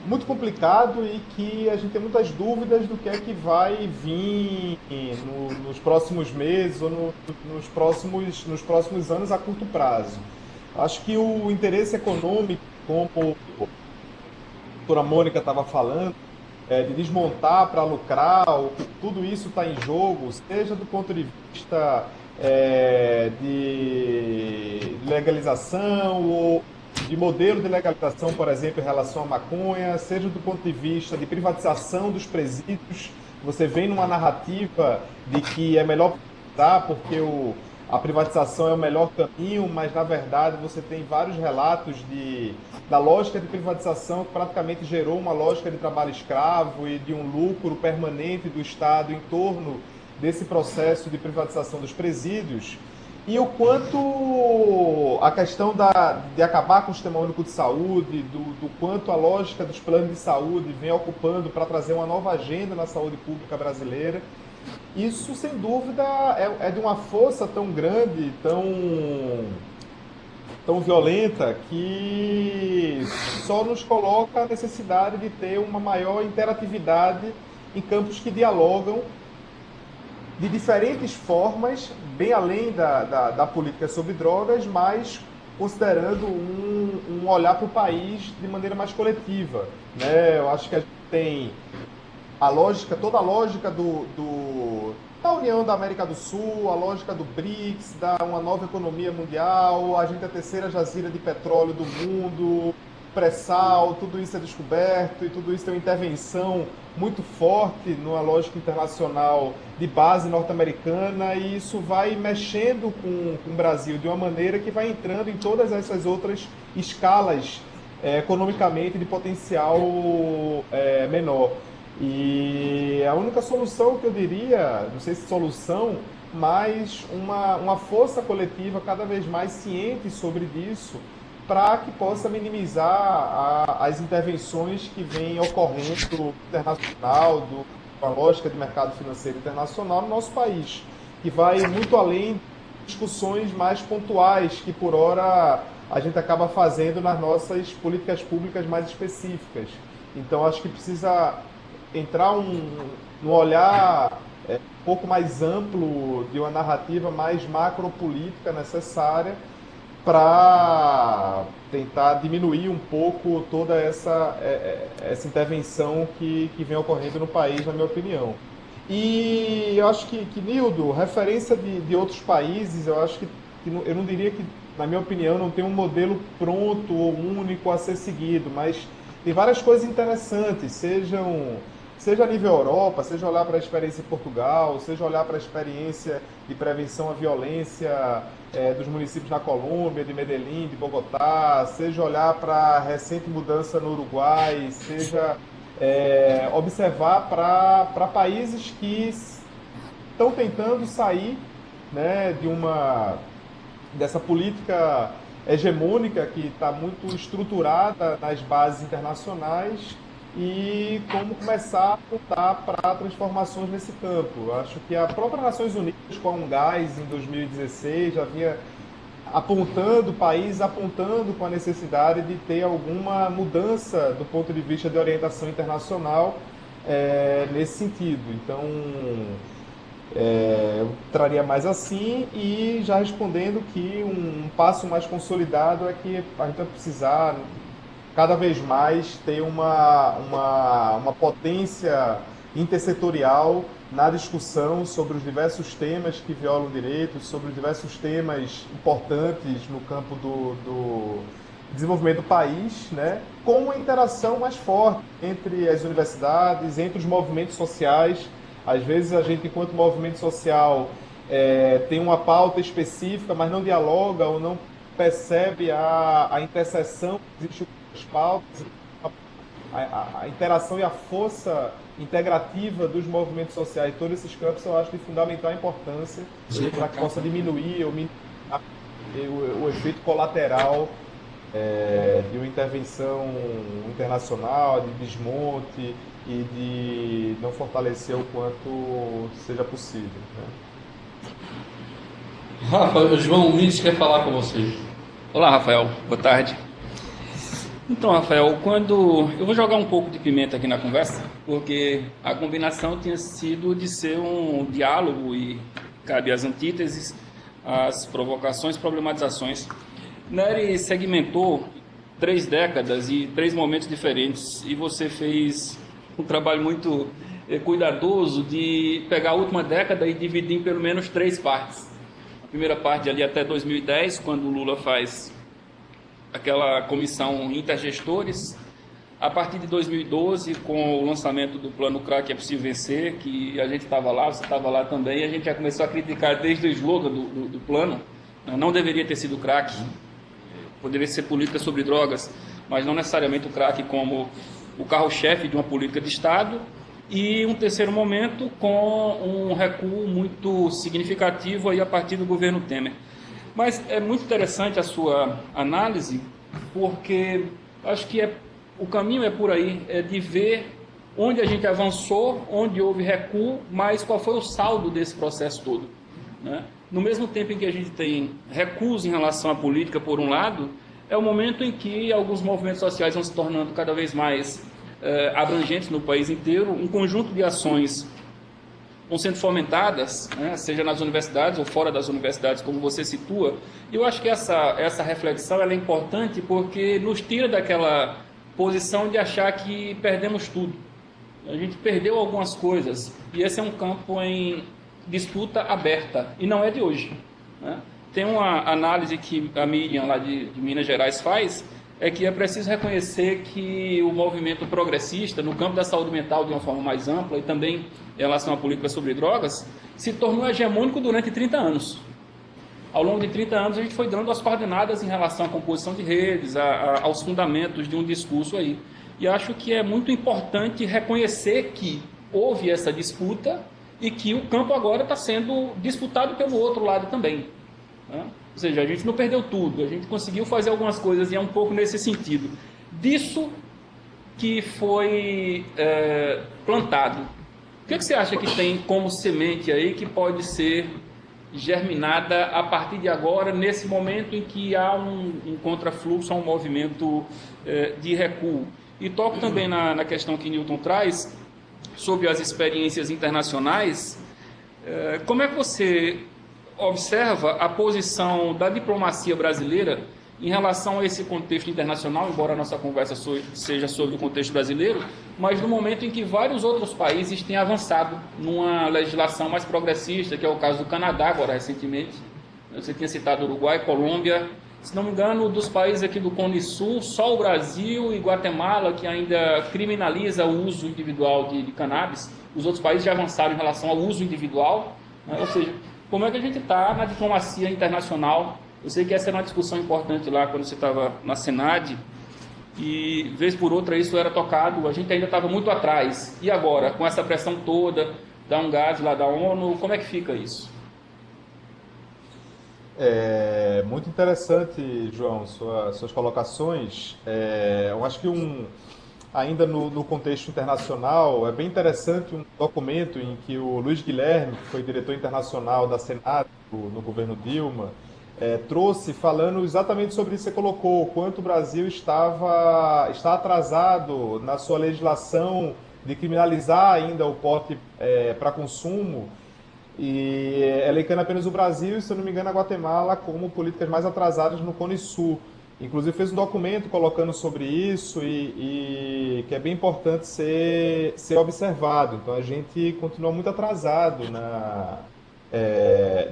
muito complicado e que a gente tem muitas dúvidas do que é que vai vir nos próximos meses ou nos próximos anos a curto prazo. Acho que o interesse econômico, como a doutora Mônica estava falando, de desmontar para lucrar, tudo isso está em jogo, seja do ponto de vista de legalização ou de modelo de legalização, por exemplo, em relação à maconha, seja do ponto de vista de privatização dos presídios. Você vem numa narrativa de que é melhor privatizar porque a privatização é o melhor caminho, mas na verdade você tem vários relatos da lógica de privatização que praticamente gerou uma lógica de trabalho escravo e de um lucro permanente do Estado em torno desse processo de privatização dos presídios. E o quanto a questão de acabar com o Sistema Único de Saúde, do quanto a lógica dos planos de saúde vem ocupando para trazer uma nova agenda na saúde pública brasileira. Isso, sem dúvida, é de uma força tão grande, tão violenta, que só nos coloca a necessidade de ter uma maior interatividade em campos que dialogam de diferentes formas, bem além da política sobre drogas, mas considerando um olhar para o país de maneira mais coletiva, né? Eu acho que a gente tem toda a lógica da União da América do Sul, a lógica do BRICS, da uma nova economia mundial, a gente é a terceira jazira de petróleo do mundo, pré-sal, tudo isso é descoberto e tudo isso tem uma intervenção muito forte numa lógica internacional de base norte-americana, e isso vai mexendo com o Brasil de uma maneira que vai entrando em todas essas outras escalas economicamente de potencial menor. E a única solução que eu diria, não sei se solução, mas uma força coletiva cada vez mais ciente sobre isso, para que possa minimizar as intervenções que vêm ocorrendo internacional, com a lógica de mercado financeiro internacional no nosso país, que vai muito além de discussões mais pontuais que, por hora, a gente acaba fazendo nas nossas políticas públicas mais específicas. Então, acho que precisa entrar num olhar um pouco mais amplo, de uma narrativa mais macropolítica necessária, para tentar diminuir um pouco toda essa intervenção que vem ocorrendo no país, na minha opinião. E eu acho que Nildo, referência de outros países, eu acho que eu não diria que, na minha opinião, não tem um modelo pronto ou único a ser seguido, mas tem várias coisas interessantes, seja a nível Europa, seja olhar para a experiência em Portugal, seja olhar para a experiência de prevenção à violência dos municípios na Colômbia, de Medellín, de Bogotá, seja olhar para a recente mudança no Uruguai, seja observar para países que estão tentando sair, né, dessa política hegemônica que está muito estruturada nas bases internacionais, e como começar a apontar para transformações nesse campo. Eu acho que a própria Nações Unidas, com a UNGAIS em 2016, já vinha apontando com a necessidade de ter alguma mudança do ponto de vista de orientação internacional nesse sentido. Então, eu traria mais assim, e já respondendo que um passo mais consolidado é que a gente vai precisar cada vez mais ter uma potência intersetorial na discussão sobre os diversos temas que violam direitos, sobre os diversos temas importantes no campo do desenvolvimento do país, né? Com uma interação mais forte entre as universidades, entre os movimentos sociais. Às vezes a gente, enquanto movimento social, tem uma pauta específica, mas não dialoga ou não percebe a interseção que existe as pautas, a interação e a força integrativa dos movimentos sociais. Todos esses campos eu acho de fundamental importância para que possa diminuir o efeito colateral de uma intervenção internacional, de desmonte e de não fortalecer o quanto seja possível, né? Rafa, João Mendes quer falar com você. Olá, Rafael. Boa tarde. Então, Rafael, eu vou jogar um pouco de pimenta aqui na conversa, porque a combinação tinha sido de ser um diálogo e cabe às antíteses, às provocações, problematizações. Nery segmentou 3 décadas e 3 momentos diferentes, e você fez um trabalho muito cuidadoso de pegar a última década e dividir em pelo menos 3 partes. A primeira parte ali até 2010, quando o Lula faz aquela comissão intergestores. A partir de 2012, com o lançamento do plano CRAC é possível vencer, que a gente estava lá, você estava lá também, e a gente já começou a criticar desde o slogan do plano. Não deveria ter sido o CRAC, poderia ser política sobre drogas, mas não necessariamente o CRAC como o carro-chefe de uma política de Estado. E um terceiro momento com um recuo muito significativo aí a partir do governo Temer. Mas é muito interessante a sua análise, porque acho que o caminho é por aí, é de ver onde a gente avançou, onde houve recuo, mas qual foi o saldo desse processo todo, né? No mesmo tempo em que a gente tem recuos em relação à política, por um lado, é o momento em que alguns movimentos sociais vão se tornando cada vez mais abrangentes no país inteiro, um conjunto de ações vão sendo fomentadas, né, seja nas universidades ou fora das universidades, como você situa. E eu acho que essa reflexão ela é importante porque nos tira daquela posição de achar que perdemos tudo. A gente perdeu algumas coisas, e esse é um campo em disputa aberta, e não é de hoje, né? Tem uma análise que a Miriam, lá de Minas Gerais, faz, é que é preciso reconhecer que o movimento progressista, no campo da saúde mental de uma forma mais ampla, e também em relação à política sobre drogas, se tornou hegemônico durante 30 anos. Ao longo de 30 anos, a gente foi dando as coordenadas em relação à composição de redes, aos fundamentos de um discurso aí. E acho que é muito importante reconhecer que houve essa disputa e que o campo agora está sendo disputado pelo outro lado também, né? Ou seja, a gente não perdeu tudo, a gente conseguiu fazer algumas coisas e é um pouco nesse sentido. Disso que foi plantado. O que você acha que tem como semente aí que pode ser germinada a partir de agora, nesse momento em que há um contrafluxo, há um movimento de recuo? E toco também na questão que Newton traz sobre as experiências internacionais. Como é que você observa a posição da diplomacia brasileira em relação a esse contexto internacional, embora a nossa conversa seja sobre o contexto brasileiro, mas no momento em que vários outros países têm avançado numa legislação mais progressista, que é o caso do Canadá, agora recentemente. Você tinha citado Uruguai, Colômbia. Se não me engano, dos países aqui do Cone Sul, só o Brasil e Guatemala, que ainda criminaliza o uso individual de cannabis. Os outros países já avançaram em relação ao uso individual, né? Ou seja, como é que a gente está na diplomacia internacional? Eu sei que essa era uma discussão importante lá quando você estava na Senad, e vez por outra isso era tocado, a gente ainda estava muito atrás. E agora, com essa pressão toda, da UNGAD lá da ONU, como é que fica isso? Muito interessante, João, suas colocações. Eu acho que ainda no contexto internacional, é bem interessante um documento em que o Luiz Guilherme, que foi diretor internacional da Senad no governo Dilma, trouxe falando exatamente sobre isso que você colocou, o quanto o Brasil está atrasado na sua legislação de criminalizar ainda o porte para consumo, e elencando apenas o Brasil e, se eu não me engano, a Guatemala como políticas mais atrasadas no Cone Sul. Inclusive fez um documento colocando sobre isso e que é bem importante ser observado. Então a gente continua muito atrasado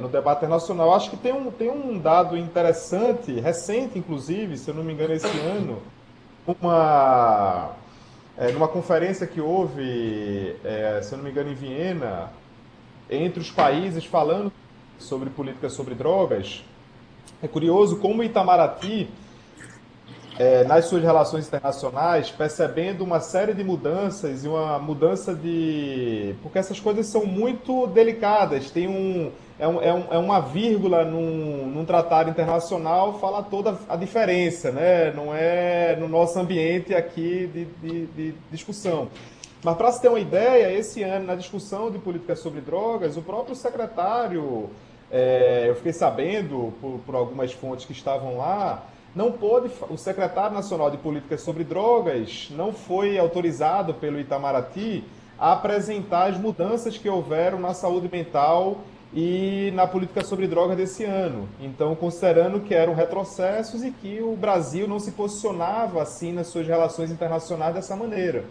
no debate internacional. Acho que tem um dado interessante, recente inclusive, se eu não me engano esse ano, numa conferência que houve, se eu não me engano, em Viena, entre os países falando sobre políticas sobre drogas. É curioso como o Itamaraty, nas suas relações internacionais, percebendo uma série de mudanças e uma mudança porque essas coisas são muito delicadas, é uma vírgula num tratado internacional, fala toda a diferença, né? Não é no nosso ambiente aqui de discussão. Mas, para se ter uma ideia, esse ano, na discussão de políticas sobre drogas, o próprio secretário, eu fiquei sabendo por algumas fontes que estavam lá, o secretário nacional de políticas sobre drogas não foi autorizado pelo Itamaraty a apresentar as mudanças que houveram na saúde mental e na política sobre drogas desse ano. Então, considerando que eram retrocessos e que o Brasil não se posicionava assim nas suas relações internacionais dessa maneira.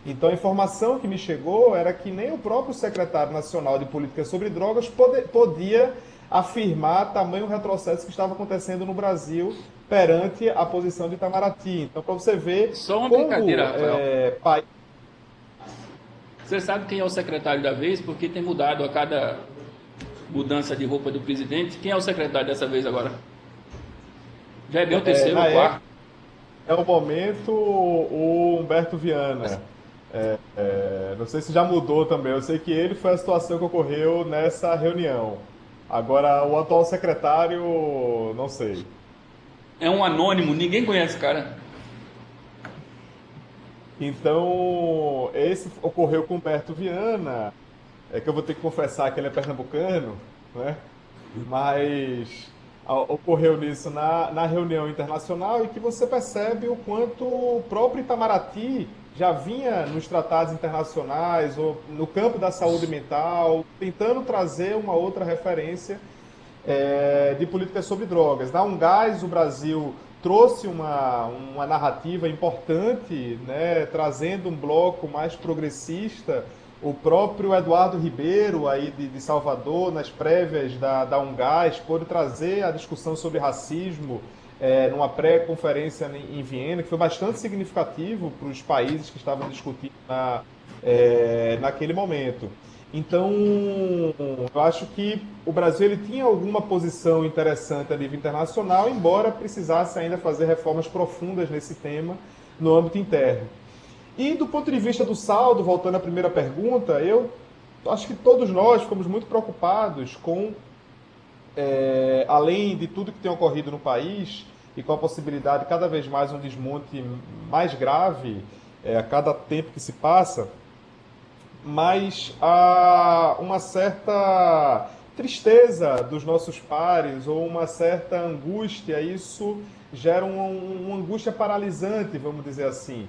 Então, a informação que me chegou era que nem o próprio secretário nacional de política sobre drogas podia afirmar tamanho retrocesso que estava acontecendo no Brasil perante a posição de Itamaraty. Então, para você ver... Só uma brincadeira, Rafael. Você sabe quem é o secretário da vez? Porque tem mudado a cada mudança de roupa do presidente. Quem é o secretário dessa vez agora? Já é bem o terceiro ou quarto? É o momento o Humberto Viana. Não sei se já mudou também. Eu sei que ele foi a situação que ocorreu nessa reunião. Agora, o atual secretário, não sei. É um anônimo, ninguém conhece o cara. Então, esse ocorreu com o Humberto Viana, que eu vou ter que confessar que ele é pernambucano, né? Mas ocorreu nisso na reunião internacional, e que você percebe o quanto o próprio Itamaraty já vinha nos tratados internacionais ou no campo da saúde mental, tentando trazer uma outra referência de políticas sobre drogas. Na UNGAS, o Brasil trouxe uma narrativa importante, né, trazendo um bloco mais progressista O próprio Eduardo Ribeiro, aí de Salvador, nas prévias da Ungás, pôde trazer a discussão sobre racismo numa pré-conferência em Viena, que foi bastante significativo para os países que estavam discutindo naquele momento. Então, eu acho que o Brasil ele tinha alguma posição interessante a nível internacional, embora precisasse ainda fazer reformas profundas nesse tema no âmbito interno. E do ponto de vista do saldo, voltando à primeira pergunta, eu acho que todos nós ficamos muito preocupados com, além de tudo que tem ocorrido no país, e com a possibilidade de cada vez mais um desmonte mais grave a cada tempo que se passa, mas há uma certa tristeza dos nossos pares ou uma certa angústia. Isso gera uma angústia paralisante, vamos dizer assim.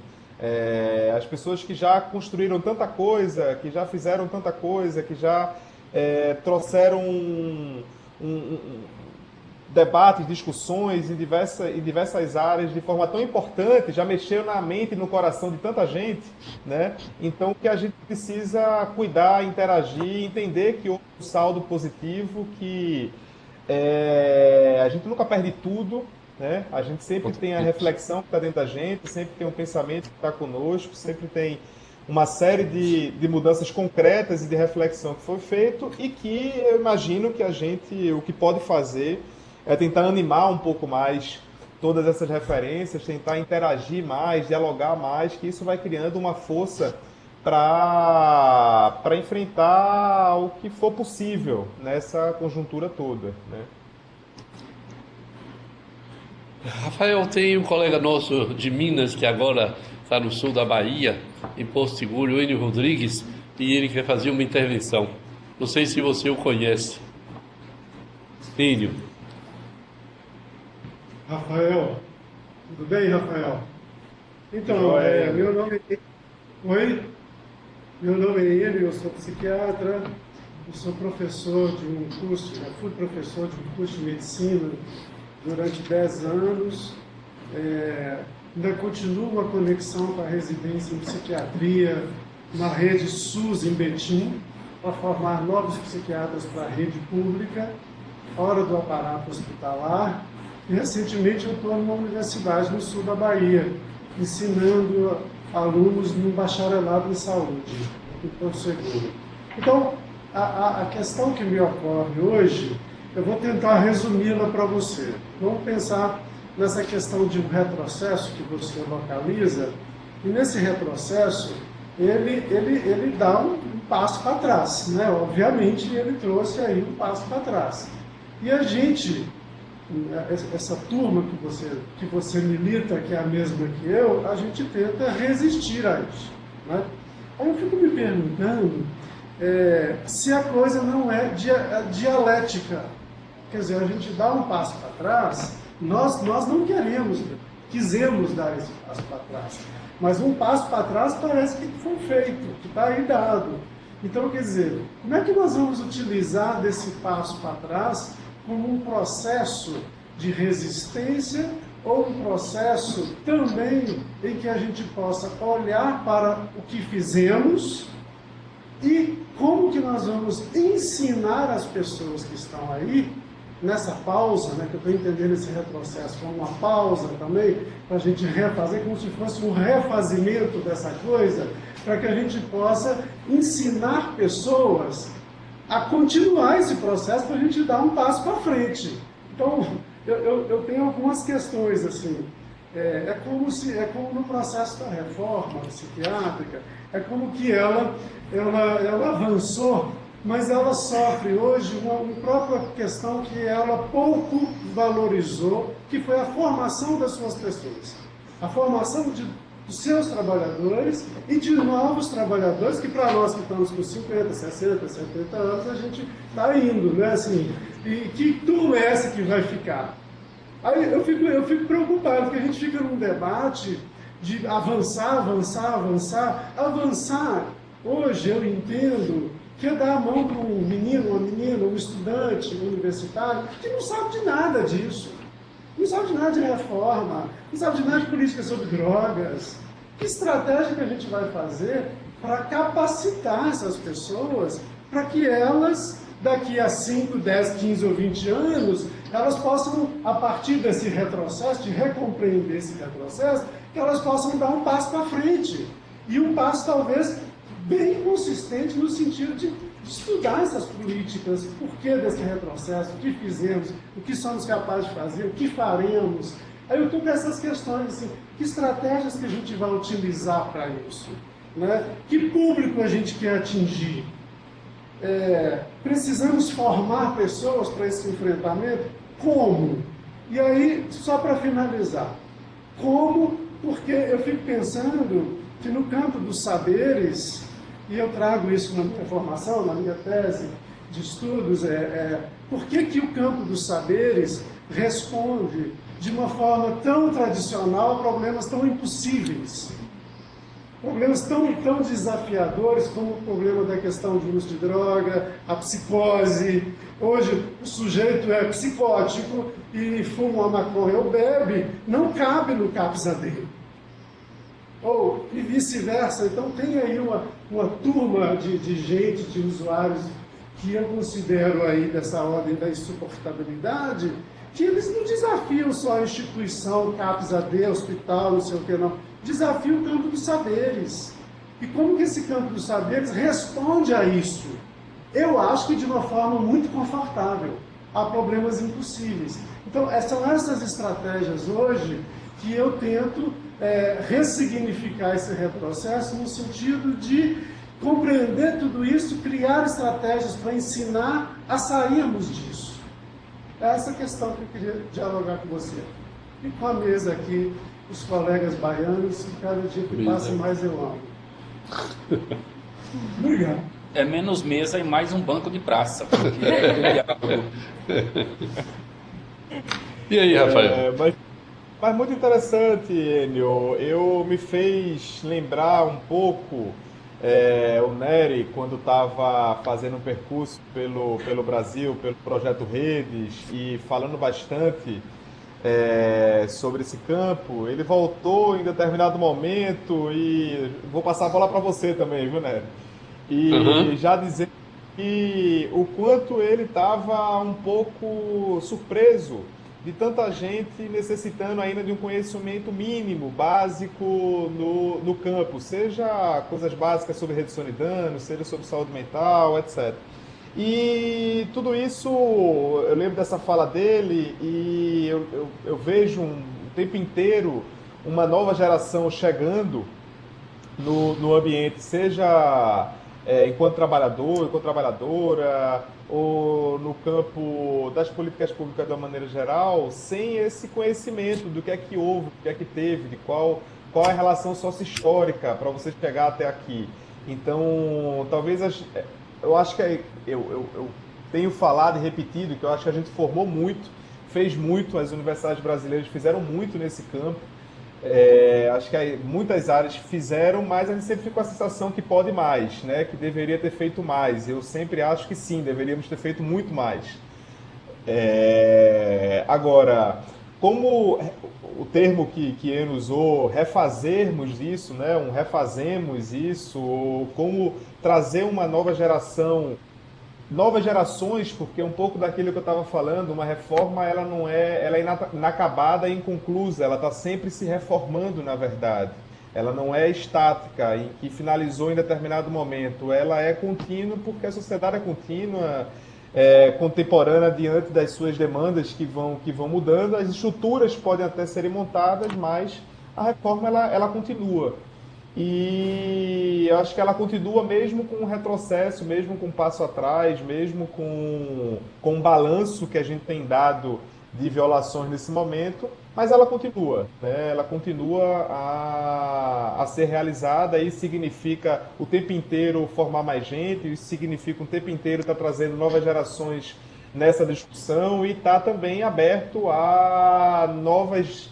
As pessoas que já construíram tanta coisa, que já fizeram tanta coisa, que já trouxeram debates, discussões em diversas áreas de forma tão importante, já mexeu na mente e no coração de tanta gente, né? Então, que a gente precisa cuidar, interagir, entender que houve um saldo positivo, que a gente nunca perde tudo, né? A gente sempre tem a reflexão que está dentro da gente, sempre tem um pensamento que está conosco, sempre tem uma série de mudanças concretas e de reflexão que foi feito e que eu imagino que o que pode fazer é tentar animar um pouco mais todas essas referências, tentar interagir mais, dialogar mais, que isso vai criando uma força para enfrentar o que for possível nessa conjuntura toda, né? Rafael, tem um colega nosso de Minas que agora está no sul da Bahia, em Porto Seguro, o Enio Rodrigues, e ele quer fazer uma intervenção. Não sei se você o conhece. Enio. Rafael, tudo bem, Rafael? Então, meu nome é Enio, eu sou psiquiatra, eu sou professor de um curso, já fui professor de um curso de medicina durante 10 anos, ainda continuo a conexão com a residência em psiquiatria na rede SUS em Betim, para formar novos psiquiatras para a rede pública, fora do aparato hospitalar. E recentemente eu estou numa universidade no sul da Bahia, ensinando alunos no bacharelado em saúde, em Porto Seguro. Então, a questão que me ocorre hoje, eu vou tentar resumi-la para você. Vamos pensar nessa questão de um retrocesso que você localiza, e nesse retrocesso ele dá um passo para trás, né? Obviamente ele trouxe aí um passo para trás. E a gente, essa turma que você milita, que é a mesma que eu, a gente tenta resistir a isso, né? Aí eu fico me perguntando se a coisa não é dialética. Quer dizer, a gente dá um passo para trás, nós não quisemos dar esse passo para trás, mas um passo para trás parece que foi feito, que está aí dado. Então, quer dizer, como é que nós vamos utilizar desse passo para trás como um processo de resistência ou um processo também em que a gente possa olhar para o que fizemos e como que nós vamos ensinar as pessoas que estão aí nessa pausa, né, que eu estou entendendo esse retrocesso como uma pausa também, para a gente refazer, como se fosse um refazimento dessa coisa, para que a gente possa ensinar pessoas a continuar esse processo para a gente dar um passo para frente. Então, eu tenho algumas questões assim. É como no processo da reforma psiquiátrica, é como que ela avançou, mas ela sofre hoje uma própria questão que ela pouco valorizou, que foi a formação das suas pessoas. A formação dos seus trabalhadores e de novos trabalhadores, que para nós que estamos com 50, 60, 70 anos, a gente está indo, né? Assim, e que turma é essa que vai ficar? Aí eu fico preocupado, porque a gente fica num debate de avançar. Avançar, hoje eu entendo que é dar a mão para um menino, uma menina, um estudante, um universitário, que não sabe de nada disso. Não sabe de nada de reforma, não sabe de nada de política sobre drogas. Que estratégia que a gente vai fazer para capacitar essas pessoas para que elas, daqui a 5, 10, 15 ou 20 anos, elas possam, a partir desse retrocesso, de recompreender esse retrocesso, que elas possam dar um passo para frente. E um passo, talvez, bem consistente no sentido de estudar essas políticas, o porquê desse retrocesso, o que fizemos, o que somos capazes de fazer, o que faremos. Aí eu estou com essas questões, assim, que estratégias que a gente vai utilizar para isso? Né? Que público a gente quer atingir? Precisamos formar pessoas para esse enfrentamento? Como? E aí, só para finalizar, como? Porque eu fico pensando que no campo dos saberes, e eu trago isso na minha formação, na minha tese de estudos, por que o campo dos saberes responde de uma forma tão tradicional a problemas tão impossíveis? Problemas tão desafiadores como o problema da questão de uso de droga, a psicose. Hoje o sujeito é psicótico e fuma uma maconha ou bebe, não cabe no CAPS-AD. Ou, e vice-versa. Então tem aí uma turma de gente, de usuários, que eu considero aí dessa ordem da insuportabilidade, que eles não desafiam só a instituição, CAPS-AD, hospital, não sei o que não. Desafiam o campo dos saberes. E como que esse campo dos saberes responde a isso? Eu acho que de uma forma muito confortável, a problemas impossíveis. Então, são essas estratégias hoje que eu tento ressignificar esse retrocesso no sentido de compreender tudo isso, criar estratégias para ensinar a sairmos disso. É essa questão que eu queria dialogar com você. E com a mesa aqui, os colegas baianos, que cada dia que passa mais eu amo. Obrigado. É menos mesa e mais um banco de praça. E aí, Rafael? Mas muito interessante, Enio. Me fez lembrar um pouco o Nery, quando estava fazendo um percurso pelo Brasil, pelo Projeto Redes, e falando bastante sobre esse campo. Ele voltou em determinado momento, e vou passar a bola para você também, viu, Nery? E já dizer que o quanto ele estava um pouco surpreso de tanta gente necessitando ainda de um conhecimento mínimo, básico no campo, seja coisas básicas sobre redução de danos, seja sobre saúde mental, etc. E tudo isso, eu lembro dessa fala dele, e eu vejo o tempo inteiro uma nova geração chegando no ambiente, seja enquanto trabalhador, enquanto trabalhadora, ou no campo das políticas públicas de uma maneira geral, sem esse conhecimento do que é que houve, do que é que teve, de qual é a relação sócio-histórica para você chegar até aqui. Então, talvez, eu acho que eu tenho falado e repetido que eu acho que a gente formou muito, fez muito, as universidades brasileiras fizeram muito nesse campo. Acho que muitas áreas fizeram, mas a gente sempre fica com a sensação que pode mais, né? Que deveria ter feito mais. Eu sempre acho que sim, deveríamos ter feito muito mais. Agora, como o termo que Ian usou, refazermos isso, né? Refazemos isso, ou como trazer uma nova geração, novas gerações, porque um pouco daquilo que eu estava falando, uma reforma ela é inacabada e inconclusa, ela está sempre se reformando, na verdade. Ela não é estática, em que finalizou em determinado momento. Ela é contínua porque a sociedade é contínua, contemporânea diante das suas demandas que vão mudando. As estruturas podem até serem montadas, mas a reforma ela continua. E eu acho que ela continua mesmo com um retrocesso, mesmo com um passo atrás, mesmo com um balanço que a gente tem dado de violações nesse momento, mas ela continua, né? Ela continua a ser realizada, e significa o tempo inteiro formar mais gente, isso significa o tempo inteiro estar trazendo novas gerações nessa discussão, e está também aberto a novas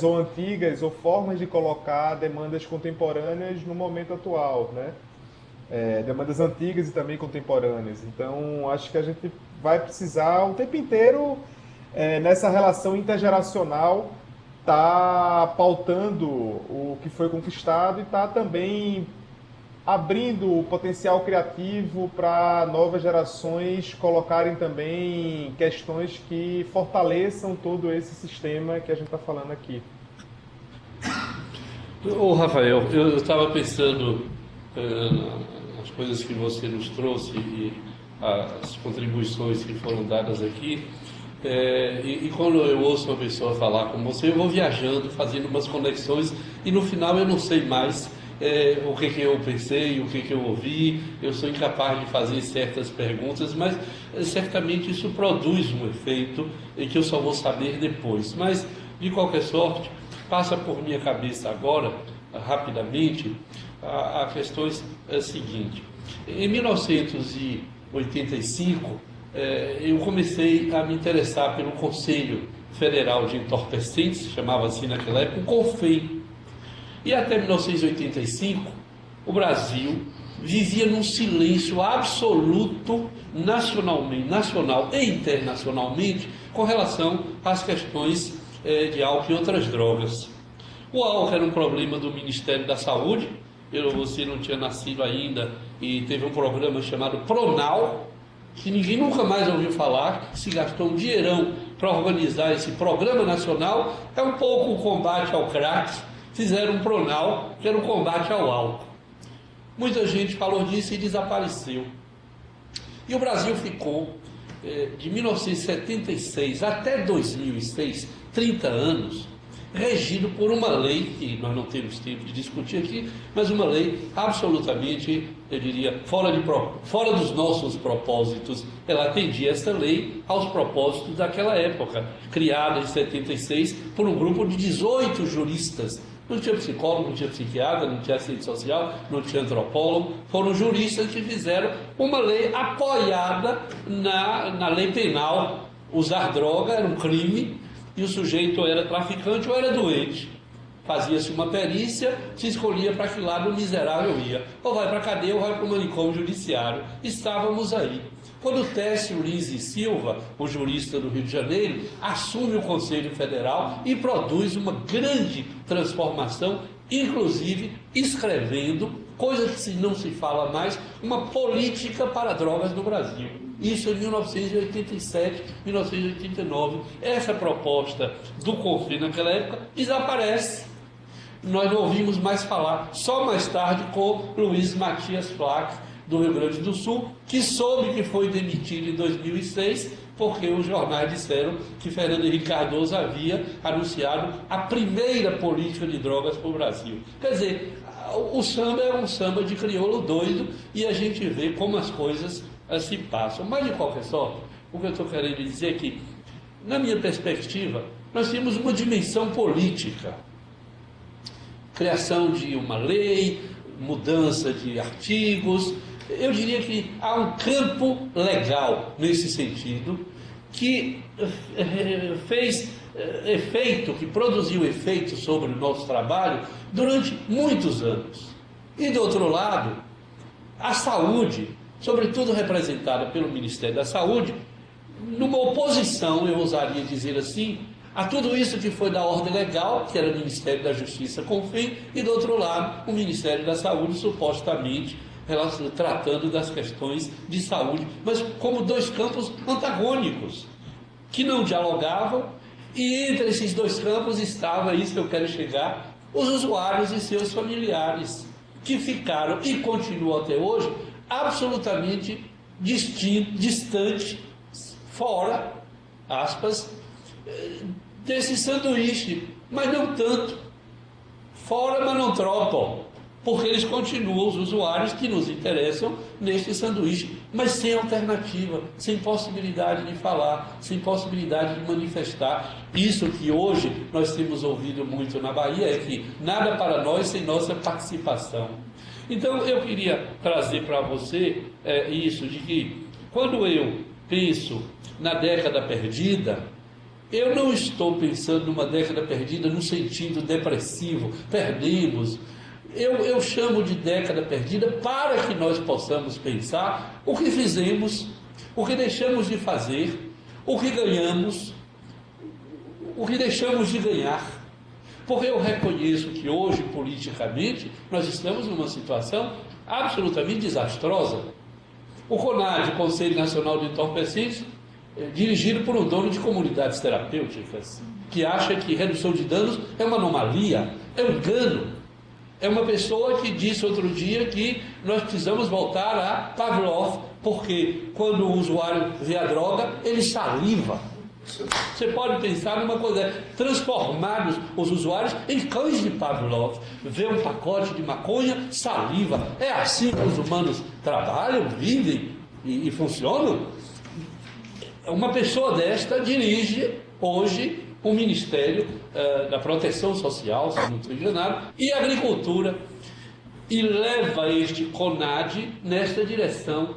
ou antigas, ou formas de colocar demandas contemporâneas no momento atual, né? Demandas antigas e também contemporâneas. Então, acho que a gente vai precisar o tempo inteiro, nessa relação intergeracional, tá pautando o que foi conquistado, e tá também abrindo o potencial criativo para novas gerações colocarem também questões que fortaleçam todo esse sistema que a gente está falando aqui. Ô Rafael, eu estava pensando nas coisas que você nos trouxe e as contribuições que foram dadas aqui, e quando eu ouço uma pessoa falar com você, eu vou viajando, fazendo umas conexões, e no final eu não sei mais o que eu pensei, o que eu ouvi, eu sou incapaz de fazer certas perguntas, mas certamente isso produz um efeito em que eu só vou saber depois. Mas, de qualquer sorte, passa por minha cabeça agora, rapidamente, a questão é a seguinte. Em 1985, eu comecei a me interessar pelo Conselho Federal de Entorpecentes, chamava assim naquela época, o CONFEM. E até 1985, o Brasil vivia num silêncio absoluto, nacional e internacionalmente, com relação às questões de álcool e outras drogas. O álcool era um problema do Ministério da Saúde. Você não tinha nascido ainda, e teve um programa chamado Pronal, que ninguém nunca mais ouviu falar, que se gastou um dinheirão para organizar esse programa nacional. É um pouco o combate ao crack. Fizeram um Pronal, que era o combate ao álcool. Muita gente falou disso e desapareceu. E o Brasil ficou, de 1976 até 2006, 30 anos, regido por uma lei, que nós não temos tempo de discutir aqui, mas uma lei absolutamente, eu diria, fora dos nossos propósitos. Ela atendia essa lei aos propósitos daquela época, criada em 76 por um grupo de 18 juristas. Não tinha psicólogo, não tinha psiquiatra, não tinha assistente social, não tinha antropólogo. Foram juristas que fizeram uma lei apoiada na lei penal. Usar droga era um crime e o sujeito ou era traficante ou era doente. Fazia-se uma perícia, se escolhia para que lado o miserável ia. Ou vai para a cadeia ou vai para o manicômio judiciário. Estávamos aí. Quando Técio Lins e Silva, o jurista do Rio de Janeiro, assume o Conselho Federal e produz uma grande transformação, inclusive escrevendo, coisa que não se fala mais, uma política para drogas no Brasil. Isso em 1987, 1989. Essa proposta do CONFEN naquela época desaparece. Nós não ouvimos mais falar, só mais tarde com Luiz Matias Flack, do Rio Grande do Sul, que soube que foi demitido em 2006, porque os jornais disseram que Fernando Henrique Cardoso havia anunciado a primeira política de drogas para o Brasil. Quer dizer, o samba é um samba de crioulo doido, e a gente vê como as coisas se passam. Mas, de qualquer sorte, o que eu estou querendo dizer é que, na minha perspectiva, nós temos uma dimensão política. Criação de uma lei, mudança de artigos. Eu diria que há um campo legal nesse sentido, que fez efeito, que produziu efeito sobre o nosso trabalho durante muitos anos. E, do outro lado, a saúde, sobretudo representada pelo Ministério da Saúde, numa oposição, eu ousaria dizer assim, a tudo isso que foi da ordem legal, que era o Ministério da Justiça CONFEN, e, do outro lado, o Ministério da Saúde, supostamente tratando das questões de saúde, mas como dois campos antagônicos, que não dialogavam, e entre esses dois campos estava, isso que eu quero chegar, os usuários e seus familiares, que ficaram e continuam até hoje absolutamente distantes, fora, aspas, desse sanduíche, mas não tanto, fora, mas não tropa, porque eles continuam, os usuários que nos interessam, neste sanduíche, mas sem alternativa, sem possibilidade de falar, sem possibilidade de manifestar. Isso que hoje nós temos ouvido muito na Bahia é que nada para nós sem nossa participação. Então eu queria trazer para você isso, de que quando eu penso na década perdida, eu não estou pensando numa década perdida no sentido depressivo, perdemos. Eu chamo de década perdida para que nós possamos pensar o que fizemos, o que deixamos de fazer, o que ganhamos, o que deixamos de ganhar. Porque eu reconheço que hoje, politicamente, nós estamos numa situação absolutamente desastrosa. O CONAD, Conselho Nacional de Entorpecentes, dirigido por um dono de comunidades terapêuticas, que acha que redução de danos é uma anomalia, é um engano. É uma pessoa que disse outro dia que nós precisamos voltar a Pavlov, porque quando o usuário vê a droga, ele saliva. Você pode pensar numa coisa, transformar os usuários em cães de Pavlov. Vê um pacote de maconha, saliva. É assim que os humanos trabalham, vivem e funcionam? Uma pessoa desta dirige hoje o Ministério da Proteção Social, se não estou enganado, e Agricultura, e leva este CONAD nesta direção.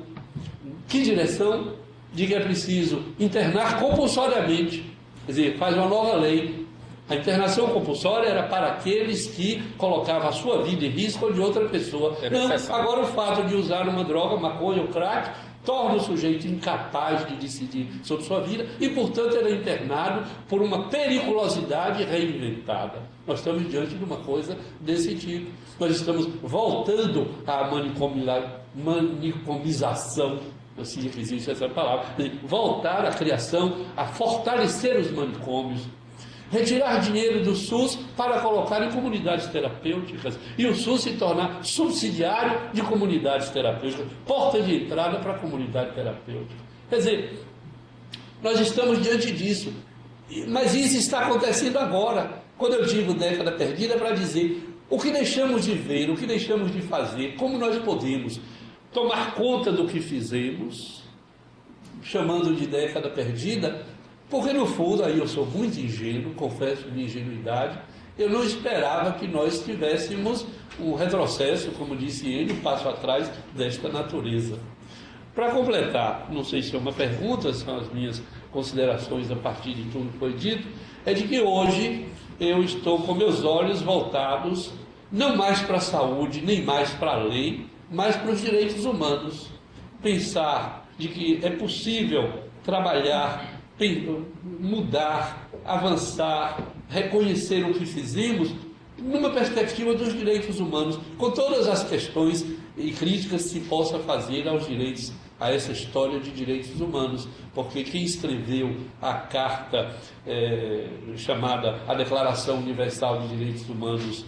Que direção? De que é preciso internar compulsoriamente, quer dizer, faz uma nova lei. A internação compulsória era para aqueles que colocavam a sua vida em risco ou de outra pessoa. Não, agora o fato de usar uma droga, maconha ou crack, torna o sujeito incapaz de decidir sobre sua vida e, portanto, ele é internado por uma periculosidade reinventada. Nós estamos diante de uma coisa desse tipo. Nós estamos voltando à manicomização, se existe essa palavra, voltar à criação, a fortalecer os manicômios, retirar dinheiro do SUS para colocar em comunidades terapêuticas e o SUS se tornar subsidiário de comunidades terapêuticas, porta de entrada para a comunidade terapêutica. Quer dizer, nós estamos diante disso, mas isso está acontecendo agora. Quando eu digo década perdida, é para dizer o que deixamos de ver, o que deixamos de fazer, como nós podemos tomar conta do que fizemos, chamando de década perdida, porque no fundo, aí eu sou muito ingênuo, confesso minha ingenuidade, eu não esperava que nós tivéssemos um retrocesso, como disse ele, um passo atrás desta natureza. Para completar, não sei se é uma pergunta, são as minhas considerações a partir de tudo que foi dito, é de que hoje eu estou com meus olhos voltados não mais para a saúde, nem mais para a lei, mas para os direitos humanos. Pensar de que é possível trabalhar, mudar, avançar, reconhecer o que fizemos numa perspectiva dos direitos humanos, com todas as questões e críticas que se possa fazer aos direitos, a essa história de direitos humanos, porque quem escreveu a carta chamada a Declaração Universal de Direitos Humanos,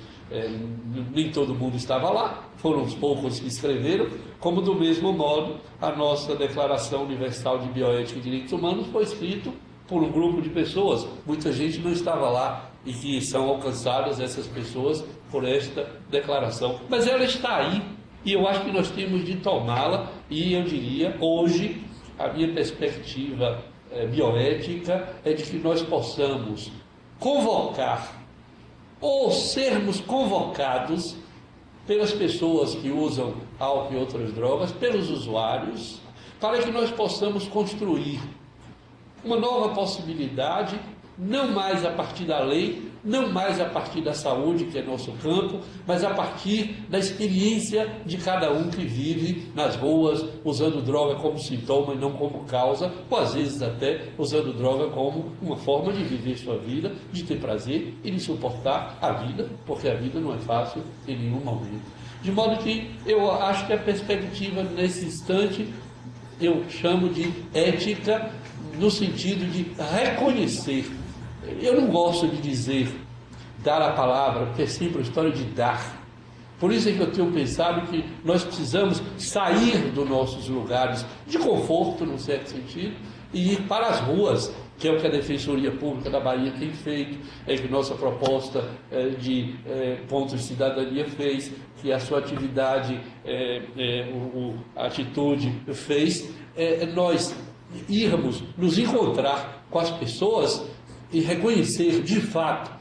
nem todo mundo estava lá, foram os poucos que escreveram, como do mesmo modo a nossa Declaração Universal de Bioética e Direitos Humanos foi escrito por um grupo de pessoas, muita gente não estava lá e que são alcançadas essas pessoas por esta declaração, mas ela está aí e eu acho que nós temos de tomá-la e eu diria, hoje, a minha perspectiva bioética é de que nós possamos convocar ou sermos convocados pelas pessoas que usam álcool e outras drogas, pelos usuários, para que nós possamos construir uma nova possibilidade, não mais a partir da lei, não mais a partir da saúde, que é nosso campo, mas a partir da experiência de cada um que vive nas ruas, usando droga como sintoma e não como causa, ou às vezes até usando droga como uma forma de viver sua vida, de ter prazer e de suportar a vida, porque a vida não é fácil em nenhum momento. De modo que eu acho que a perspectiva nesse instante eu chamo de ética, no sentido de reconhecer. Eu não gosto de dizer dar a palavra, porque é sempre a história de dar. Por isso é que eu tenho pensado que nós precisamos sair dos nossos lugares de conforto, num certo sentido, e ir para as ruas, que é o que a Defensoria Pública da Bahia tem feito, é que nossa proposta de pontos de cidadania fez, que a sua atividade, a atitude fez, nós irmos nos encontrar com as pessoas e reconhecer de fato